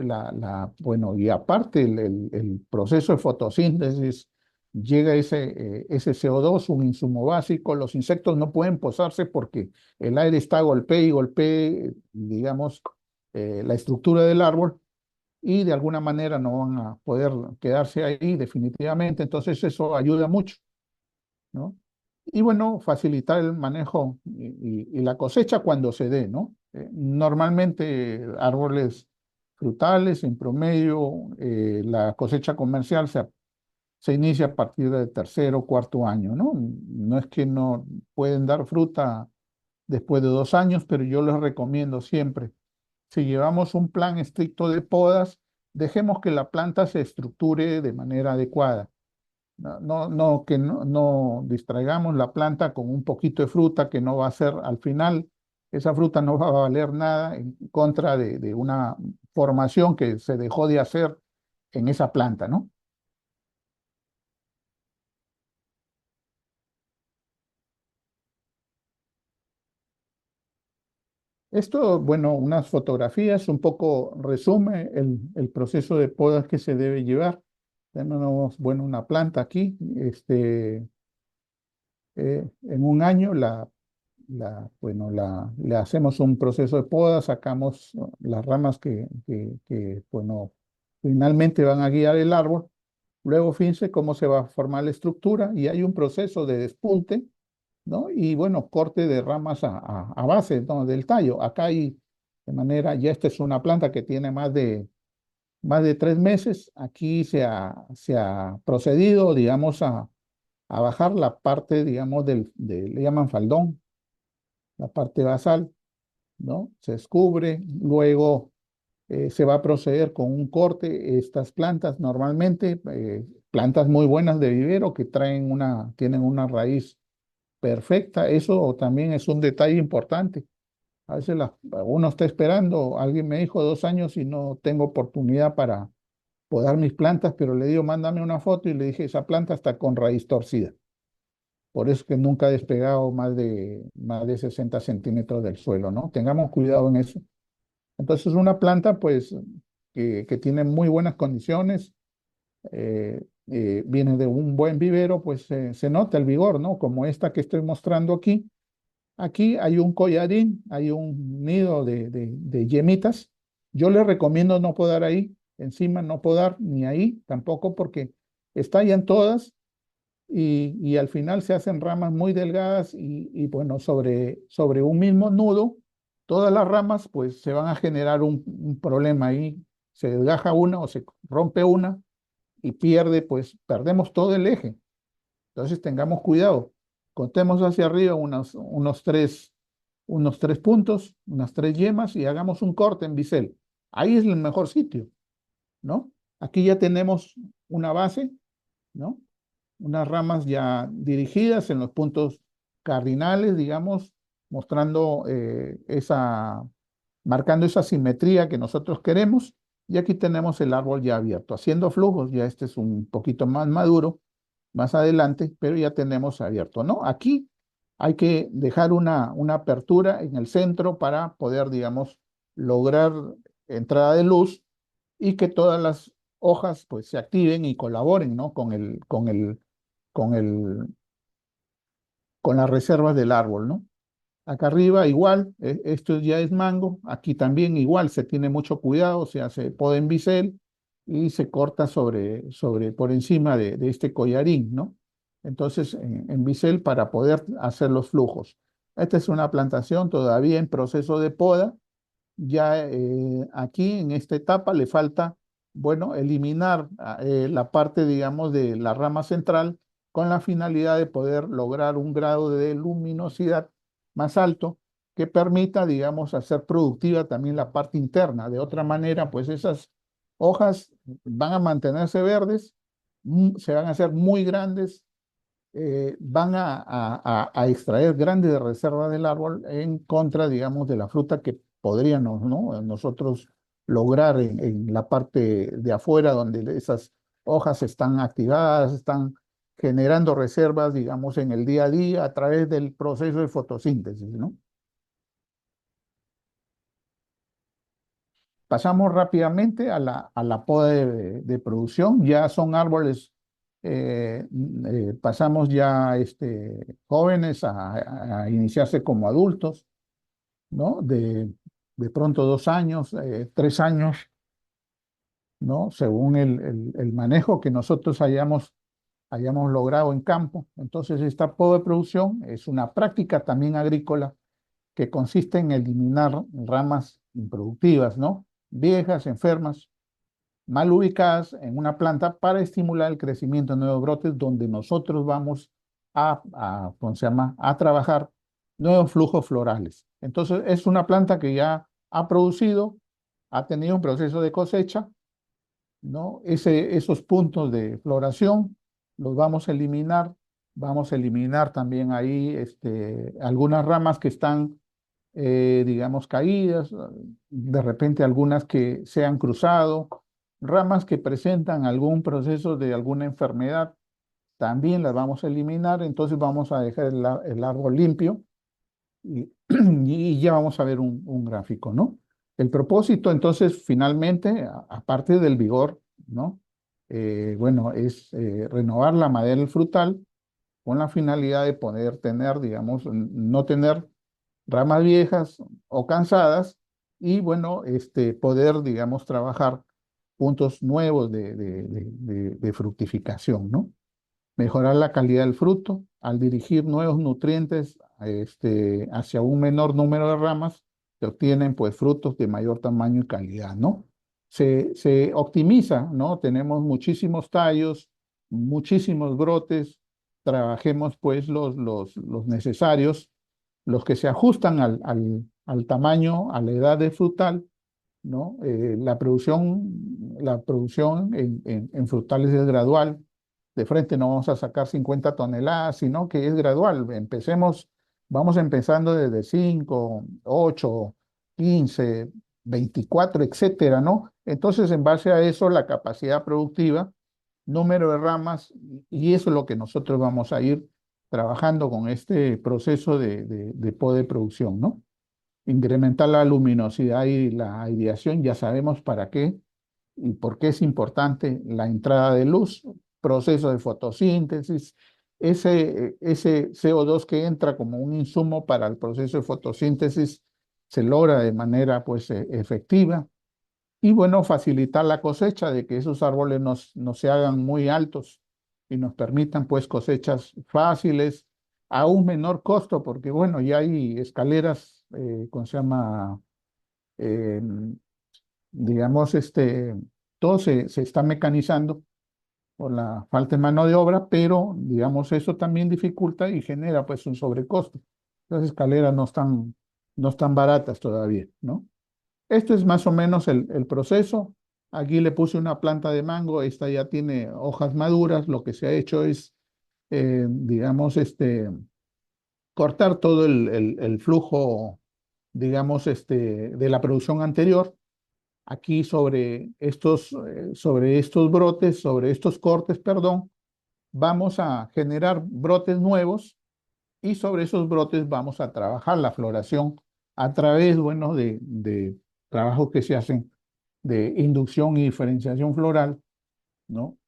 Bueno, y aparte el proceso de fotosíntesis, llega ese CO2, un insumo básico, los insectos no pueden posarse porque el aire está golpee y golpee, digamos, la estructura del árbol y de alguna manera no van a poder quedarse ahí definitivamente, entonces eso ayuda mucho, ¿no? Y bueno, facilitar el manejo y la cosecha cuando se dé, ¿no? Normalmente árboles frutales, en promedio, la cosecha comercial se inicia a partir del tercer o cuarto año, ¿no? No es que no pueden dar fruta después de 2 años, pero yo les recomiendo siempre, si llevamos un plan estricto de podas, dejemos que la planta se estructure de manera adecuada. Que no distraigamos la planta con un poquito de fruta que no va a ser al final, esa fruta no va a valer nada en contra de una formación que se dejó de hacer en esa planta, ¿no? Esto, bueno, unas fotografías, un poco resume el proceso de podas que se debe llevar. Tenemos, bueno, una planta aquí, en un año bueno, le hacemos un proceso de poda, sacamos las ramas bueno, finalmente van a guiar el árbol. Luego fíjense cómo se va a formar la estructura y hay un proceso de despunte, ¿no? Y bueno, corte de ramas a base, ¿no? Del tallo. Acá hay de manera, ya esta es una planta que tiene más de 3 meses. Aquí se ha procedido, digamos, a bajar la parte, digamos, le llaman faldón, la parte basal, ¿no? Se descubre, luego se va a proceder con un corte. Estas plantas, normalmente, plantas muy buenas de vivero que tienen una raíz perfecta, eso también es un detalle importante. A veces uno está esperando, alguien me dijo 2 años y no tengo oportunidad para podar mis plantas, pero le digo, mándame una foto y le dije, esa planta está con raíz torcida. Por eso que nunca ha despegado más de 60 centímetros del suelo, ¿no? Tengamos cuidado en eso. Entonces, una planta, pues, que tiene muy buenas condiciones, viene de un buen vivero, pues se nota el vigor, ¿no? Como esta que estoy mostrando aquí. Aquí hay un collarín, hay un nido de yemitas. Yo les recomiendo no podar ahí, encima no podar ni ahí tampoco, porque estallan todas y al final se hacen ramas muy delgadas y bueno, sobre un mismo nudo, todas las ramas pues se van a generar un problema ahí, se desgaja una o se rompe una y pues perdemos todo el eje. Entonces tengamos cuidado, contemos hacia arriba unos tres puntos, unas 3 yemas y hagamos un corte en bisel. Ahí es el mejor sitio, ¿no? Aquí ya tenemos una base, ¿no? Unas ramas ya dirigidas en los puntos cardinales, digamos, mostrando marcando esa simetría que nosotros queremos. Y aquí tenemos el árbol ya abierto, haciendo flujos, ya este es un poquito más maduro, más adelante, pero ya tenemos abierto, ¿no? Aquí hay que dejar una apertura en el centro para poder, digamos, lograr entrada de luz y que todas las hojas pues se activen y colaboren, ¿no? Con el, con las reservas del árbol, ¿no? Acá arriba igual, esto ya es mango, aquí también igual se tiene mucho cuidado, se hace poda en bisel y se corta por encima de este collarín, ¿no? Entonces, en bisel para poder hacer los flujos. Esta es una plantación todavía en proceso de poda, ya aquí en esta etapa le falta, bueno, eliminar la parte, digamos, de la rama central con la finalidad de poder lograr un grado de luminosidad más alto que permita, digamos, hacer productiva también la parte interna. De otra manera, pues esas hojas van a mantenerse verdes, se van a hacer muy grandes, van a extraer grandes reservas del árbol en contra, digamos, de la fruta que podríamos, ¿no? Nosotros lograr en la parte de afuera, donde esas hojas están activadas, están generando reservas, digamos, en el día a día a través del proceso de fotosíntesis, ¿no? Pasamos rápidamente a la poda de producción. Ya son árboles, pasamos ya jóvenes a iniciarse como adultos, ¿no? De pronto 2 años, 3 años, ¿no? Según el manejo que nosotros hayamos logrado en campo. Entonces, esta poda de producción es una práctica también agrícola que consiste en eliminar ramas improductivas, ¿no? Viejas, enfermas, mal ubicadas en una planta para estimular el crecimiento de nuevos brotes donde nosotros vamos ¿cómo se llama? A trabajar nuevos flujos florales. Entonces, es una planta que ya ha producido, ha tenido un proceso de cosecha, ¿no? Esos puntos de floración los vamos a eliminar también ahí algunas ramas que están, digamos, caídas, de repente algunas que se han cruzado, ramas que presentan algún proceso de alguna enfermedad, también las vamos a eliminar, entonces vamos a dejar el árbol limpio y, y ya vamos a ver un gráfico, ¿no? El propósito, entonces, finalmente, aparte del vigor, ¿no? Bueno, es renovar la madera frutal con la finalidad de poder tener, digamos, no tener ramas viejas o cansadas y, bueno, poder, digamos, trabajar puntos nuevos de fructificación, ¿no? Mejorar la calidad del fruto al dirigir nuevos nutrientes hacia un menor número de ramas, se obtienen pues frutos de mayor tamaño y calidad, ¿no? Se optimiza, ¿no? Tenemos muchísimos tallos, muchísimos brotes, trabajemos pues los necesarios, los que se ajustan al tamaño, a la edad de frutal, ¿no? La producción en frutales es gradual. De frente no vamos a sacar 50 toneladas, sino que es gradual. Vamos empezando desde 5, 8, 15, 24, etcétera, ¿no? Entonces, en base a eso, la capacidad productiva, número de ramas, y eso es lo que nosotros vamos a ir trabajando con este proceso de poda de producción, ¿no? Incrementar la luminosidad y la aireación, ya sabemos para qué y por qué es importante la entrada de luz, proceso de fotosíntesis, ese CO2 que entra como un insumo para el proceso de fotosíntesis se logra de manera pues efectiva y bueno, facilitar la cosecha de que esos árboles no se hagan muy altos y nos permitan pues cosechas fáciles a un menor costo, porque bueno, ya hay escaleras, ¿cómo se llama? Eh, digamos, todo se está mecanizando por la falta de mano de obra, pero digamos, eso también dificulta y genera pues un sobrecosto. Las escaleras no están baratas todavía, ¿no? Esto es más o menos el proceso. Aquí le puse una planta de mango, esta ya tiene hojas maduras. Lo que se ha hecho es, digamos, cortar todo el flujo, digamos, de la producción anterior. Aquí sobre estos brotes, sobre estos cortes, perdón, vamos a generar brotes nuevos y sobre esos brotes vamos a trabajar la floración a través, bueno, de trabajos que se hacen de inducción y diferenciación floral, ¿no?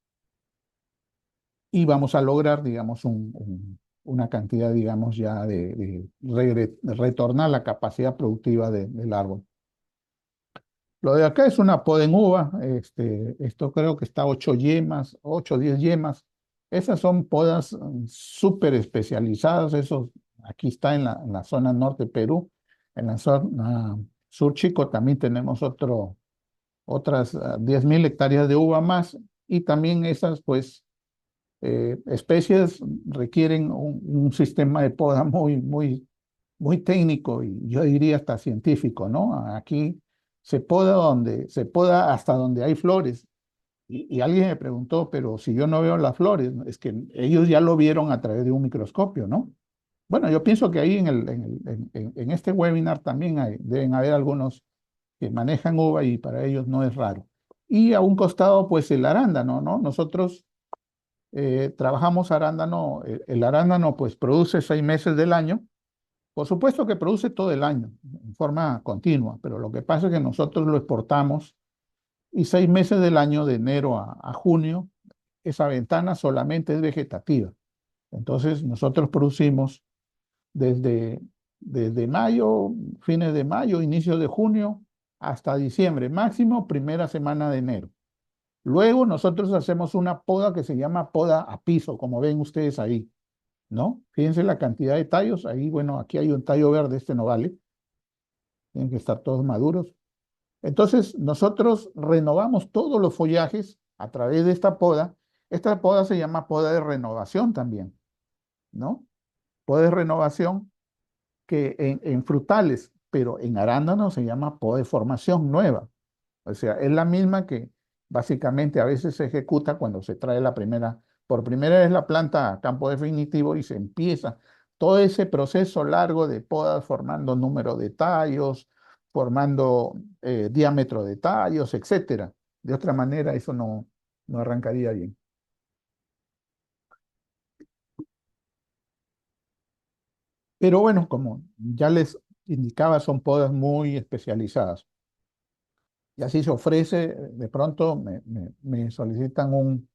Y vamos a lograr, digamos, una cantidad, digamos, ya de retornar la capacidad productiva del árbol. Lo de acá es una poda en uva, esto creo que está 8 yemas, 8 o 10 yemas. Esas son podas súper especializadas, eso aquí está en la zona norte de Perú. En la zona sur chico también tenemos otras 10.000 hectáreas de uva más y también esas pues especies requieren un sistema de poda muy, muy, muy técnico y yo diría hasta científico, ¿no? Aquí se poda hasta donde hay flores Y alguien me preguntó, pero si yo no veo las flores, ¿no? Es que ellos ya lo vieron a través de un microscopio, ¿no? Bueno, yo pienso que ahí en este webinar también deben haber algunos que manejan uva y para ellos no es raro. Y a un costado, pues el arándano, ¿no? Nosotros trabajamos arándano, el arándano pues produce 6 meses del año. Por supuesto que produce todo el año, en forma continua, pero lo que pasa es que nosotros lo exportamos y 6 meses del año, de enero a junio, esa ventana solamente es vegetativa. Entonces nosotros producimos desde, desde mayo, fines de mayo, inicio de junio, hasta diciembre, máximo primera semana de enero. Luego nosotros hacemos una poda que se llama poda a piso, como ven ustedes ahí, ¿no? Fíjense la cantidad de tallos. Ahí, bueno, aquí hay un tallo verde, este no vale, tienen que estar todos maduros. Entonces, nosotros renovamos todos los follajes a través de esta poda. Esta poda se llama poda de renovación también, ¿no? Poda de renovación que en frutales, pero en arándanos se llama poda de formación nueva. O sea, es la misma que básicamente a veces se ejecuta cuando se trae por primera vez la planta a campo definitivo y se empieza todo ese proceso largo de podas formando número de tallos, formando diámetro de tallos, etcétera. De otra manera, eso no arrancaría bien. Pero bueno, como ya les indicaba, son podas muy especializadas. Y así se ofrece, de pronto me solicitan un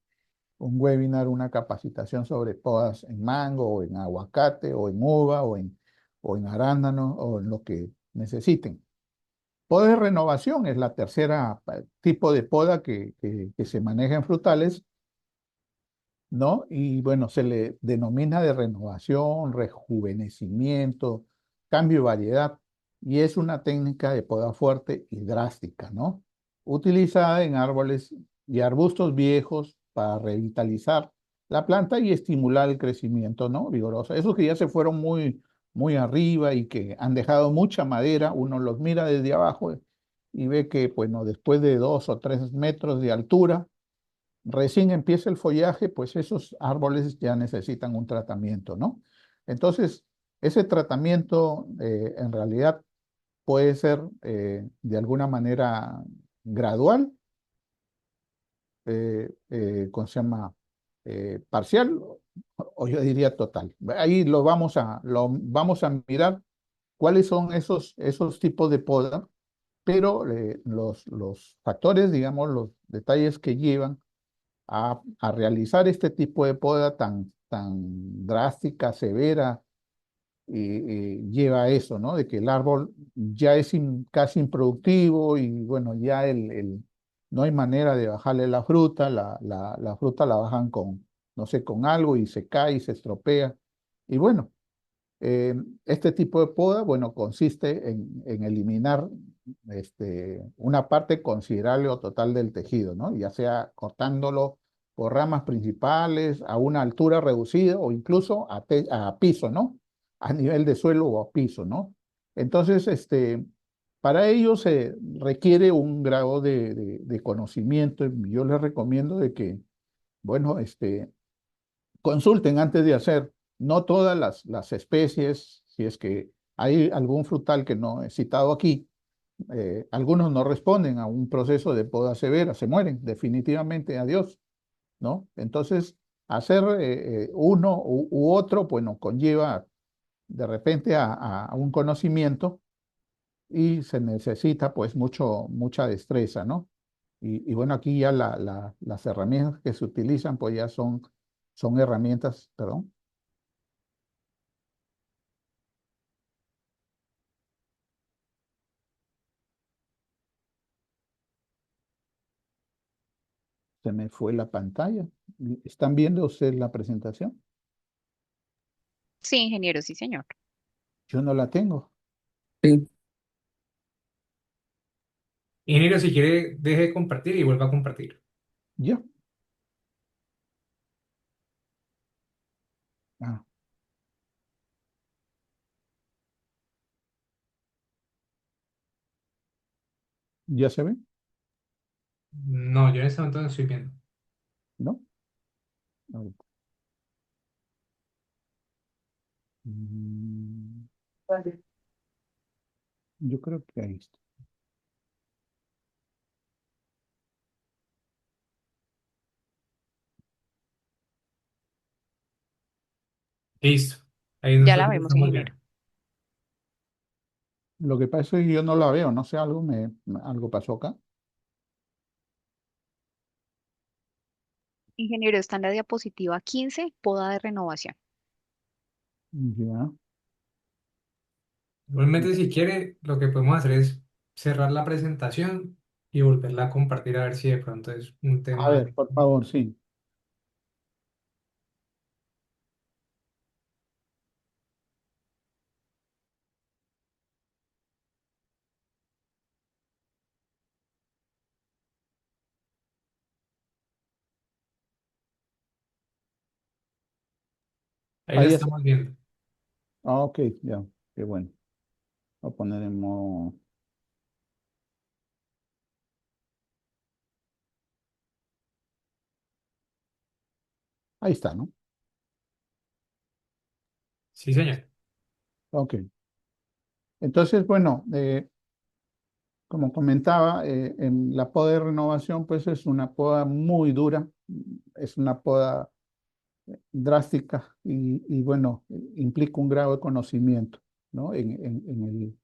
webinar, una capacitación sobre podas en mango o en aguacate o en uva o en arándano o en lo que necesiten. Poda de renovación es la tercera tipo de poda que se maneja en frutales, ¿no? Y bueno, se le denomina de renovación, rejuvenecimiento, cambio de variedad, y es una técnica de poda fuerte y drástica, ¿no? Utilizada en árboles y arbustos viejos para revitalizar la planta y estimular el crecimiento, ¿no? Vigoroso. Esos que ya se fueron muy arriba y que han dejado mucha madera, uno los mira desde abajo y ve que, bueno, después de 2 o 3 metros de altura, recién empieza el follaje, pues esos árboles ya necesitan un tratamiento, ¿no? Entonces, ese tratamiento en realidad puede ser de alguna manera gradual, ¿cómo se llama? Parcial o yo diría total. Ahí lo vamos a mirar cuáles son esos tipos de poda, pero los factores, digamos, los detalles que llevan a realizar este tipo de poda tan drástica, severa, y lleva a eso, ¿no? De que el árbol ya es casi improductivo y bueno, ya no hay manera de bajarle la fruta, la fruta la bajan no sé, con algo y se cae y se estropea. Y bueno, eh, este tipo de poda, bueno, consiste en eliminar una parte considerable o total del tejido, ¿no? Ya sea cortándolo por ramas principales a una altura reducida o incluso a piso, ¿no? A nivel de suelo o a piso, ¿no? Entonces, para ello se requiere un grado de conocimiento. Y yo les recomiendo de que, bueno, consulten antes de hacer. No todas las especies, si es que hay algún frutal que no he citado aquí, algunos no responden a un proceso de poda severa, se mueren definitivamente, adiós, ¿no? Entonces, hacer uno u otro, pues nos conlleva de repente a un conocimiento y se necesita pues mucha destreza, ¿no? Y bueno, aquí ya las herramientas que se utilizan pues ya son herramientas, perdón. Se me fue la pantalla. ¿Están viendo ustedes la presentación? Sí, ingeniero, sí, señor. Yo no la tengo. Sí. Ingeniero, si quiere, deje de compartir y vuelva a compartir. Ya. Ah, ¿ya se ve? No, yo en este momento no estoy viendo. ¿no? Ahorita. Mm, yo creo que ahí está. Listo. Ahí Ya la nosotros vemos, estamos ingeniero. viendo. Lo que pasa es que yo no la veo, no sé, algo pasó acá. Ingeniero, está en la diapositiva 15, poda de renovación. Ya. Igualmente, si quiere, lo que podemos hacer es cerrar la presentación y volverla a compartir a ver si de pronto es un A tema. ver, por favor, sí. Ahí la Ahí está. estamos viendo. Ah, ok, ya, qué bueno. Voy a poner en modo. Ahí está, ¿no? Sí, señor. Ok. Entonces, bueno, como comentaba, en la poda de renovación, pues es una poda muy dura, es una poda drástica y bueno, implica un grado de conocimiento, ¿no? En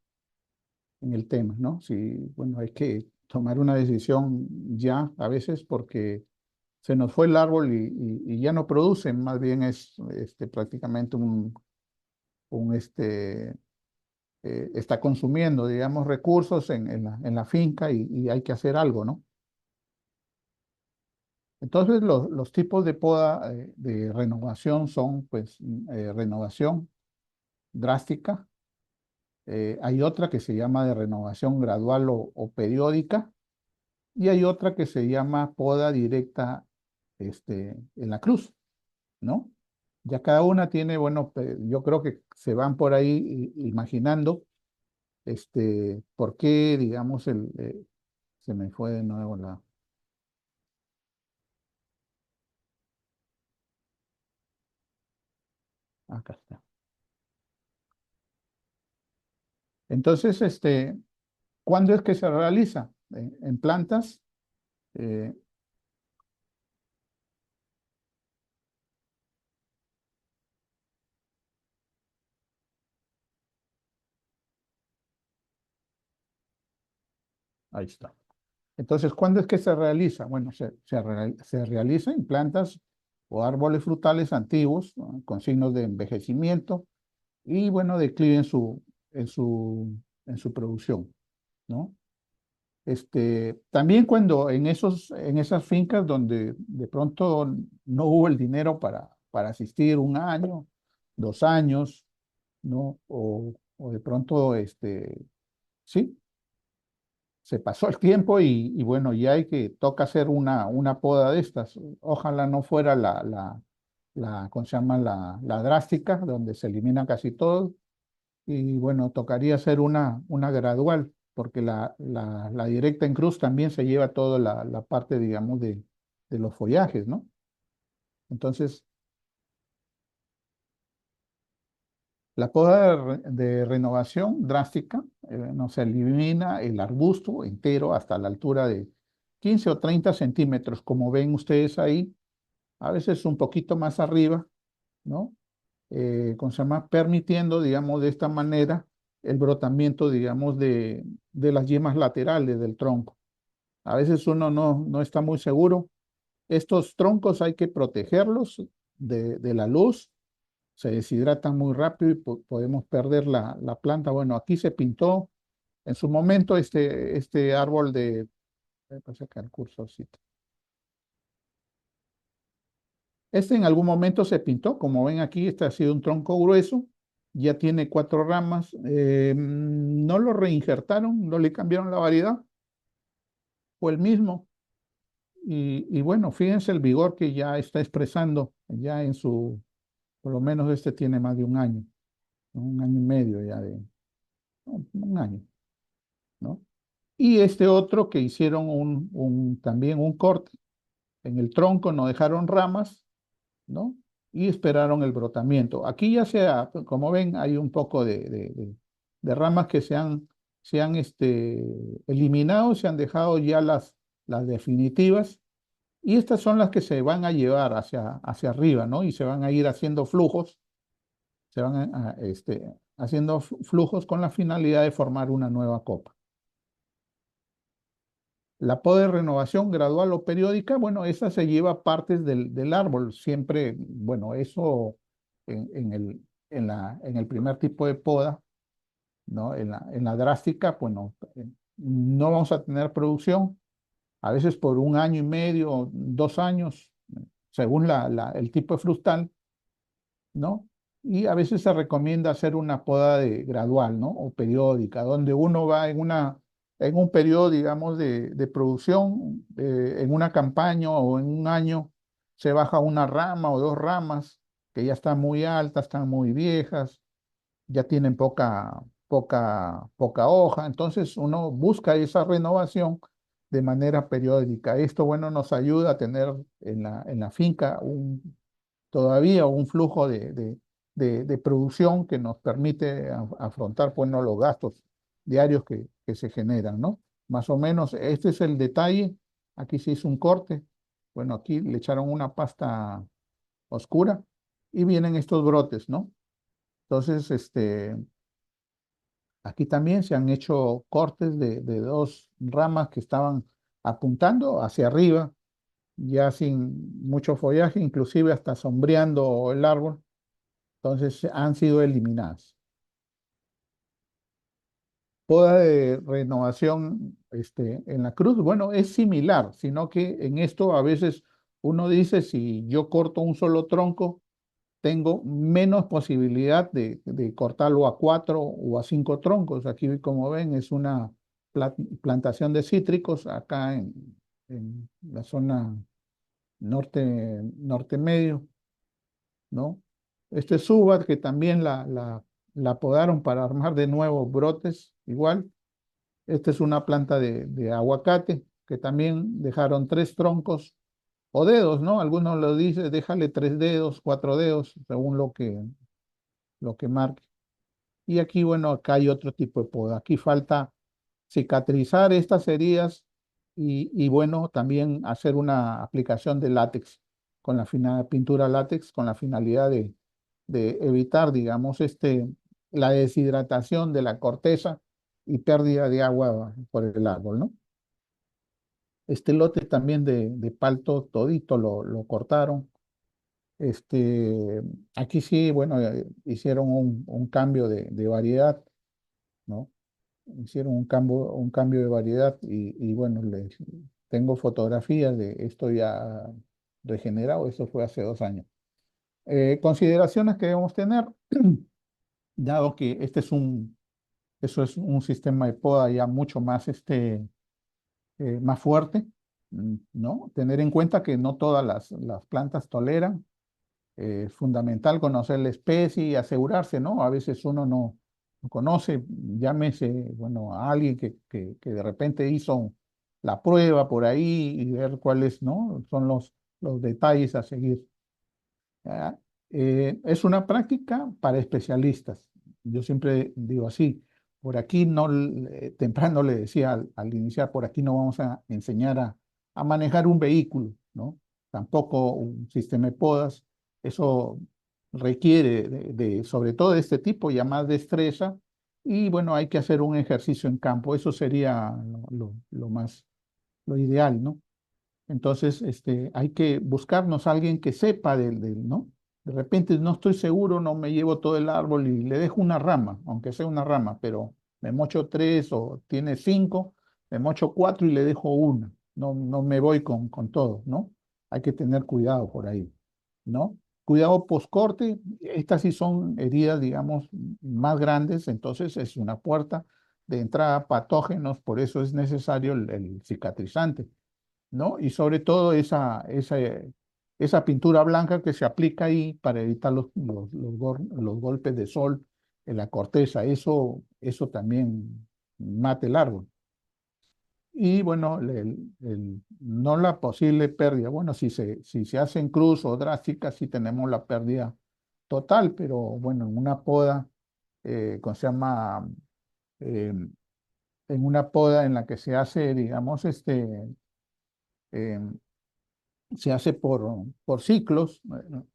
el tema, ¿no? Si, bueno, hay que tomar una decisión ya a veces porque se nos fue el árbol y ya no produce, más bien es prácticamente está consumiendo, digamos, recursos en la finca y hay que hacer algo, ¿no? Entonces, los tipos de poda de renovación son, pues, renovación drástica. Hay otra que se llama de renovación gradual o periódica y hay otra que se llama poda directa en la cruz, ¿no? Ya cada una tiene, bueno, yo creo que se van por ahí imaginando por qué, digamos, se me fue de nuevo acá está. Entonces, ¿cuándo es que se realiza? En plantas, eh, ahí está. Entonces, ¿cuándo es que se realiza? Bueno, se realiza en plantas o árboles frutales antiguos, ¿no? Con signos de envejecimiento y, bueno, declive en su producción, ¿no? También cuando en esas fincas donde de pronto no hubo el dinero para asistir un año, 2 años, ¿no? O de pronto, sí, se pasó el tiempo y bueno, ya toca hacer una poda de estas. Ojalá no fuera ¿cómo se llama? La drástica, donde se elimina casi todo. Y bueno, tocaría hacer una gradual, porque la directa en cruz también se lleva toda la parte, digamos, de los follajes, ¿no? Entonces, la poda de renovación drástica, no se elimina el arbusto entero hasta la altura de 15 o 30 centímetros, como ven ustedes ahí, a veces un poquito más arriba, ¿no? ¿Cómo se llama? Permitiendo, digamos, de esta manera el brotamiento, digamos, de las yemas laterales del tronco. A veces uno no está muy seguro. Estos troncos hay que protegerlos de la luz, se deshidratan muy rápido y podemos perder la planta. Bueno, aquí se pintó en su momento este árbol voy a sacar el cursorcito. Este en algún momento se pintó, como ven aquí, este ha sido un tronco grueso, ya tiene 4 ramas, no lo reinjertaron, no le cambiaron la variedad, fue el mismo. Y bueno, fíjense el vigor que ya está expresando, ya por lo menos este tiene más de un año, ¿no? Un año y medio ya no, un año, ¿no? Y este otro que hicieron también un corte en el tronco, no dejaron ramas, ¿no? Y esperaron el brotamiento. Aquí ya sea, como ven, hay un poco de ramas que se han eliminado, se han dejado ya las definitivas, y estas son las que se van a llevar hacia arriba, ¿no? Y se van a ir haciendo flujos, se van haciendo flujos con la finalidad de formar una nueva copa. La poda de renovación gradual o periódica, bueno, esa se lleva partes del árbol. Siempre, bueno, eso en el primer tipo de poda, ¿no? En la drástica, bueno, no vamos a tener producción, a veces por 1 año y medio, 2 años, según el tipo de frutal, ¿no? Y a veces se recomienda hacer una poda gradual, ¿no? O periódica, donde uno va en un periodo, digamos, de producción, en una campaña o en un año, se baja una rama o dos ramas que ya están muy altas, están muy viejas, ya tienen poca hoja. Entonces uno busca esa renovación de manera periódica. Esto, bueno, nos ayuda a tener en la finca todavía un flujo de producción que nos permite afrontar, pues, ¿no? los gastos diarios que se generan, ¿no? Más o menos, este es el detalle. Aquí se hizo un corte. Bueno, aquí le echaron una pasta oscura y vienen estos brotes, ¿no? Entonces, aquí también se han hecho cortes de dos ramas que estaban apuntando hacia arriba, ya sin mucho follaje, inclusive hasta sombreando el árbol. Entonces han sido eliminadas. Poda de renovación en la cruz, bueno, es similar, sino que en esto a veces uno dice, si yo corto un solo tronco, tengo menos posibilidad de cortarlo a 4 o a 5 troncos. Aquí, como ven, es una plantación de cítricos acá en la zona norte medio, ¿no? Este es Subat, que también la podaron para armar de nuevo brotes, igual. Esta es una planta de aguacate, que también dejaron 3 troncos o dedos, ¿no? Algunos lo dicen, déjale 3 dedos, 4 dedos, según lo que marque. Y aquí, bueno, acá hay otro tipo de poda. Aquí falta cicatrizar estas heridas y bueno, también hacer una aplicación de látex con pintura látex con la finalidad de evitar, digamos, la deshidratación de la corteza y pérdida de agua por el árbol, ¿no? Este lote también de palto todito lo cortaron. Aquí sí, bueno, hicieron un cambio de variedad, ¿no? Hicieron un cambio de variedad y bueno, tengo fotografías de esto ya regenerado. Esto fue hace 2 años. Consideraciones que debemos tener, dado que eso es un sistema de poda ya mucho más fuerte, ¿no? Tener en cuenta que no todas las plantas toleran. Es fundamental conocer la especie y asegurarse, ¿no? A veces uno no conoce, llámese, bueno, a alguien que de repente hizo la prueba por ahí y ver cuáles, ¿no? Son los detalles a seguir. ¿Ya? Es una práctica para especialistas. Yo siempre digo así, por aquí no, temprano le decía al iniciar, por aquí no vamos a enseñar a manejar un vehículo, ¿no? Tampoco un sistema de podas. Eso requiere sobre todo de este tipo, ya más destreza, y bueno, hay que hacer un ejercicio en campo. Eso sería lo ideal, ¿no? Entonces, hay que buscarnos a alguien que sepa ¿no? De repente no estoy seguro, no me llevo todo el árbol y le dejo una rama, aunque sea una rama, pero me mocho 3 o tiene 5, me mocho 4 y le dejo una. No, no me voy con todo, ¿no? Hay que tener cuidado por ahí, ¿no? Cuidado postcorte, estas sí son heridas, digamos, más grandes, entonces es una puerta de entrada a patógenos, por eso es necesario el cicatrizante, ¿no? Y sobre todo esa pintura blanca que se aplica ahí para evitar los golpes de sol en la corteza. Eso también mata el árbol. y bueno, no la posible pérdida. Bueno, si se hacen cruz o drásticas, sí tenemos la pérdida total, pero bueno, en una poda, ¿cómo se llama? Eh, en una poda en la que se hace, digamos, eh, se hace por ciclos,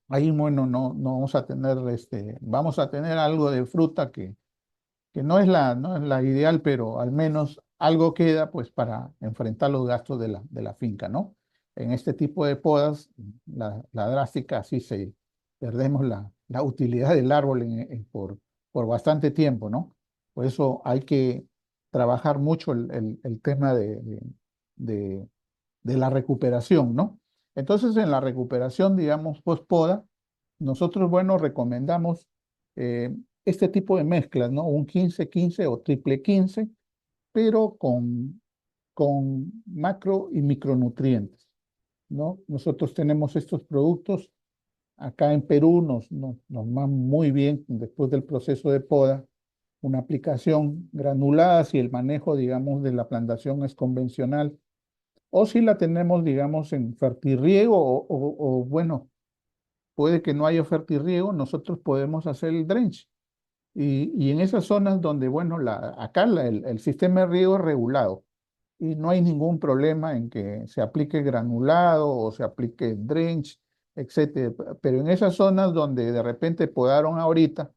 ahí bueno, no vamos a tener, vamos a tener algo de fruta que no es la ideal, pero al menos algo queda pues para enfrentar los gastos de la finca, ¿no? En este tipo de podas, la drástica, así perdemos la utilidad del árbol por bastante tiempo, ¿no? Por eso hay que trabajar mucho el tema de, de la recuperación, ¿no? Entonces, en la recuperación, digamos, post-poda, nosotros, bueno, recomendamos este tipo de mezclas, ¿no? Un 15-15 o triple 15, pero con macro y micronutrientes, ¿no? Nosotros tenemos estos productos acá en Perú, nos van muy bien después del proceso de poda, una aplicación granulada si el manejo, digamos, de la plantación es convencional, o si la tenemos, digamos, en fertirriego, o bueno, puede que no haya fertirriego, nosotros podemos hacer el drench. Y en esas zonas donde, bueno, acá el sistema de riego es regulado y no hay ningún problema en que se aplique granulado o se aplique drench, etcétera. Pero en esas zonas donde de repente podaron ahorita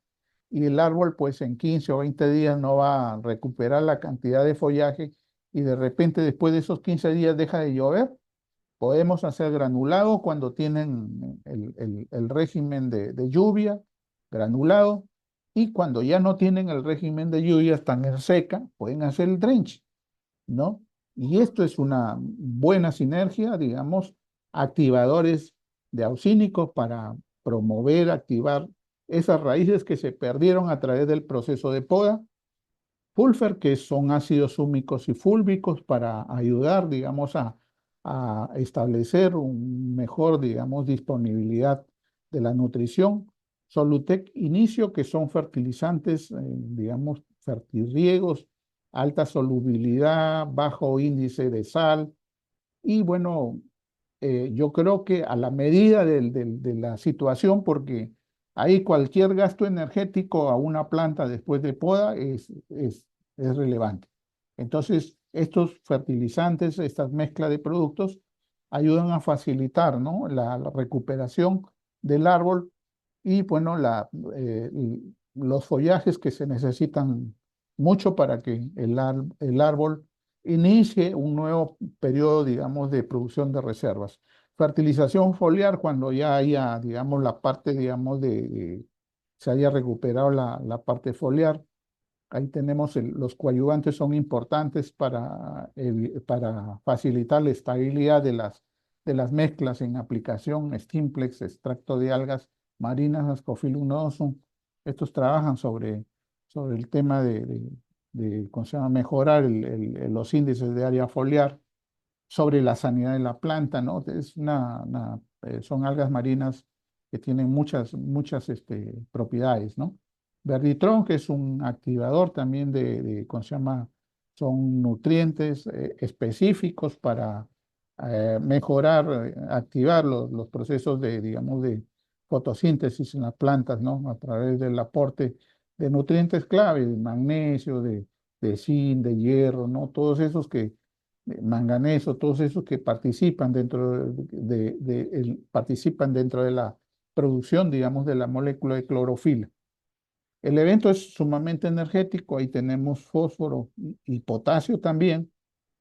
y el árbol, pues en 15 o 20 días no va a recuperar la cantidad de follaje y de repente después de esos 15 días deja de llover, podemos hacer granulado cuando tienen el régimen de lluvia, granulado, y cuando ya no tienen el régimen de lluvia, están en seca, pueden hacer el drench, ¿no? Y esto es una buena sinergia, digamos, activadores de auxínicos para promover, activar esas raíces que se perdieron a través del proceso de poda. Pulfer, que son ácidos húmicos y fúlbicos para ayudar, digamos, a establecer un mejor, digamos, disponibilidad de la nutrición. Solutec Inicio, que son fertilizantes, digamos, fertirriegos, alta solubilidad, bajo índice de sal. Y bueno, yo creo que a la medida de la situación, porque ahí cualquier gasto energético a una planta después de poda es relevante. Entonces, estos fertilizantes, estas mezclas de productos, ayudan a facilitar, ¿no? La recuperación del árbol y, bueno, los follajes que se necesitan mucho para que el árbol inicie un nuevo periodo, digamos, de producción de reservas. Fertilización foliar cuando ya haya, digamos, la parte, digamos, se haya recuperado la parte foliar. Ahí tenemos los coadyuvantes son importantes para facilitar la estabilidad de las mezclas en aplicación, Stimplex, extracto de algas marinas, Ascophyllum noosum. Estos trabajan sobre el tema ¿cómo se llama? Mejorar los índices de área foliar, sobre la sanidad de la planta, ¿no? Son algas marinas que tienen muchas propiedades, ¿no? Verditron, que es un activador también ¿cómo se llama? Son nutrientes específicos para mejorar, activar los procesos digamos, de fotosíntesis en las plantas, ¿no? A través del aporte de nutrientes clave, de magnesio, de zinc, de hierro, ¿no? Todos esos manganeso, todos esos que participan participan dentro de la producción, digamos, de la molécula de clorofila. El evento es sumamente energético, ahí tenemos fósforo y potasio también,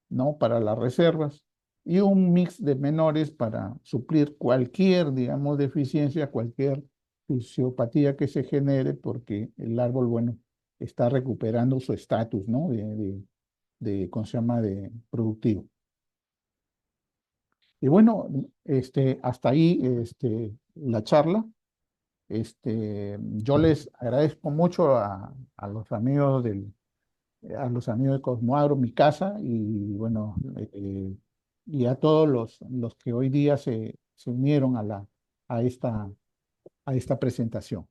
¿no? Para las reservas, y un mix de menores para suplir cualquier, digamos, deficiencia, cualquier fisiopatía que se genere, porque el árbol, bueno, está recuperando su estatus, ¿no? ¿Cómo se llama? De productivo. Y bueno, hasta ahí la charla. Yo les agradezco mucho a los amigos a los amigos de Cosmoagro, mi casa, y bueno, y a todos los que hoy día se unieron a esta presentación.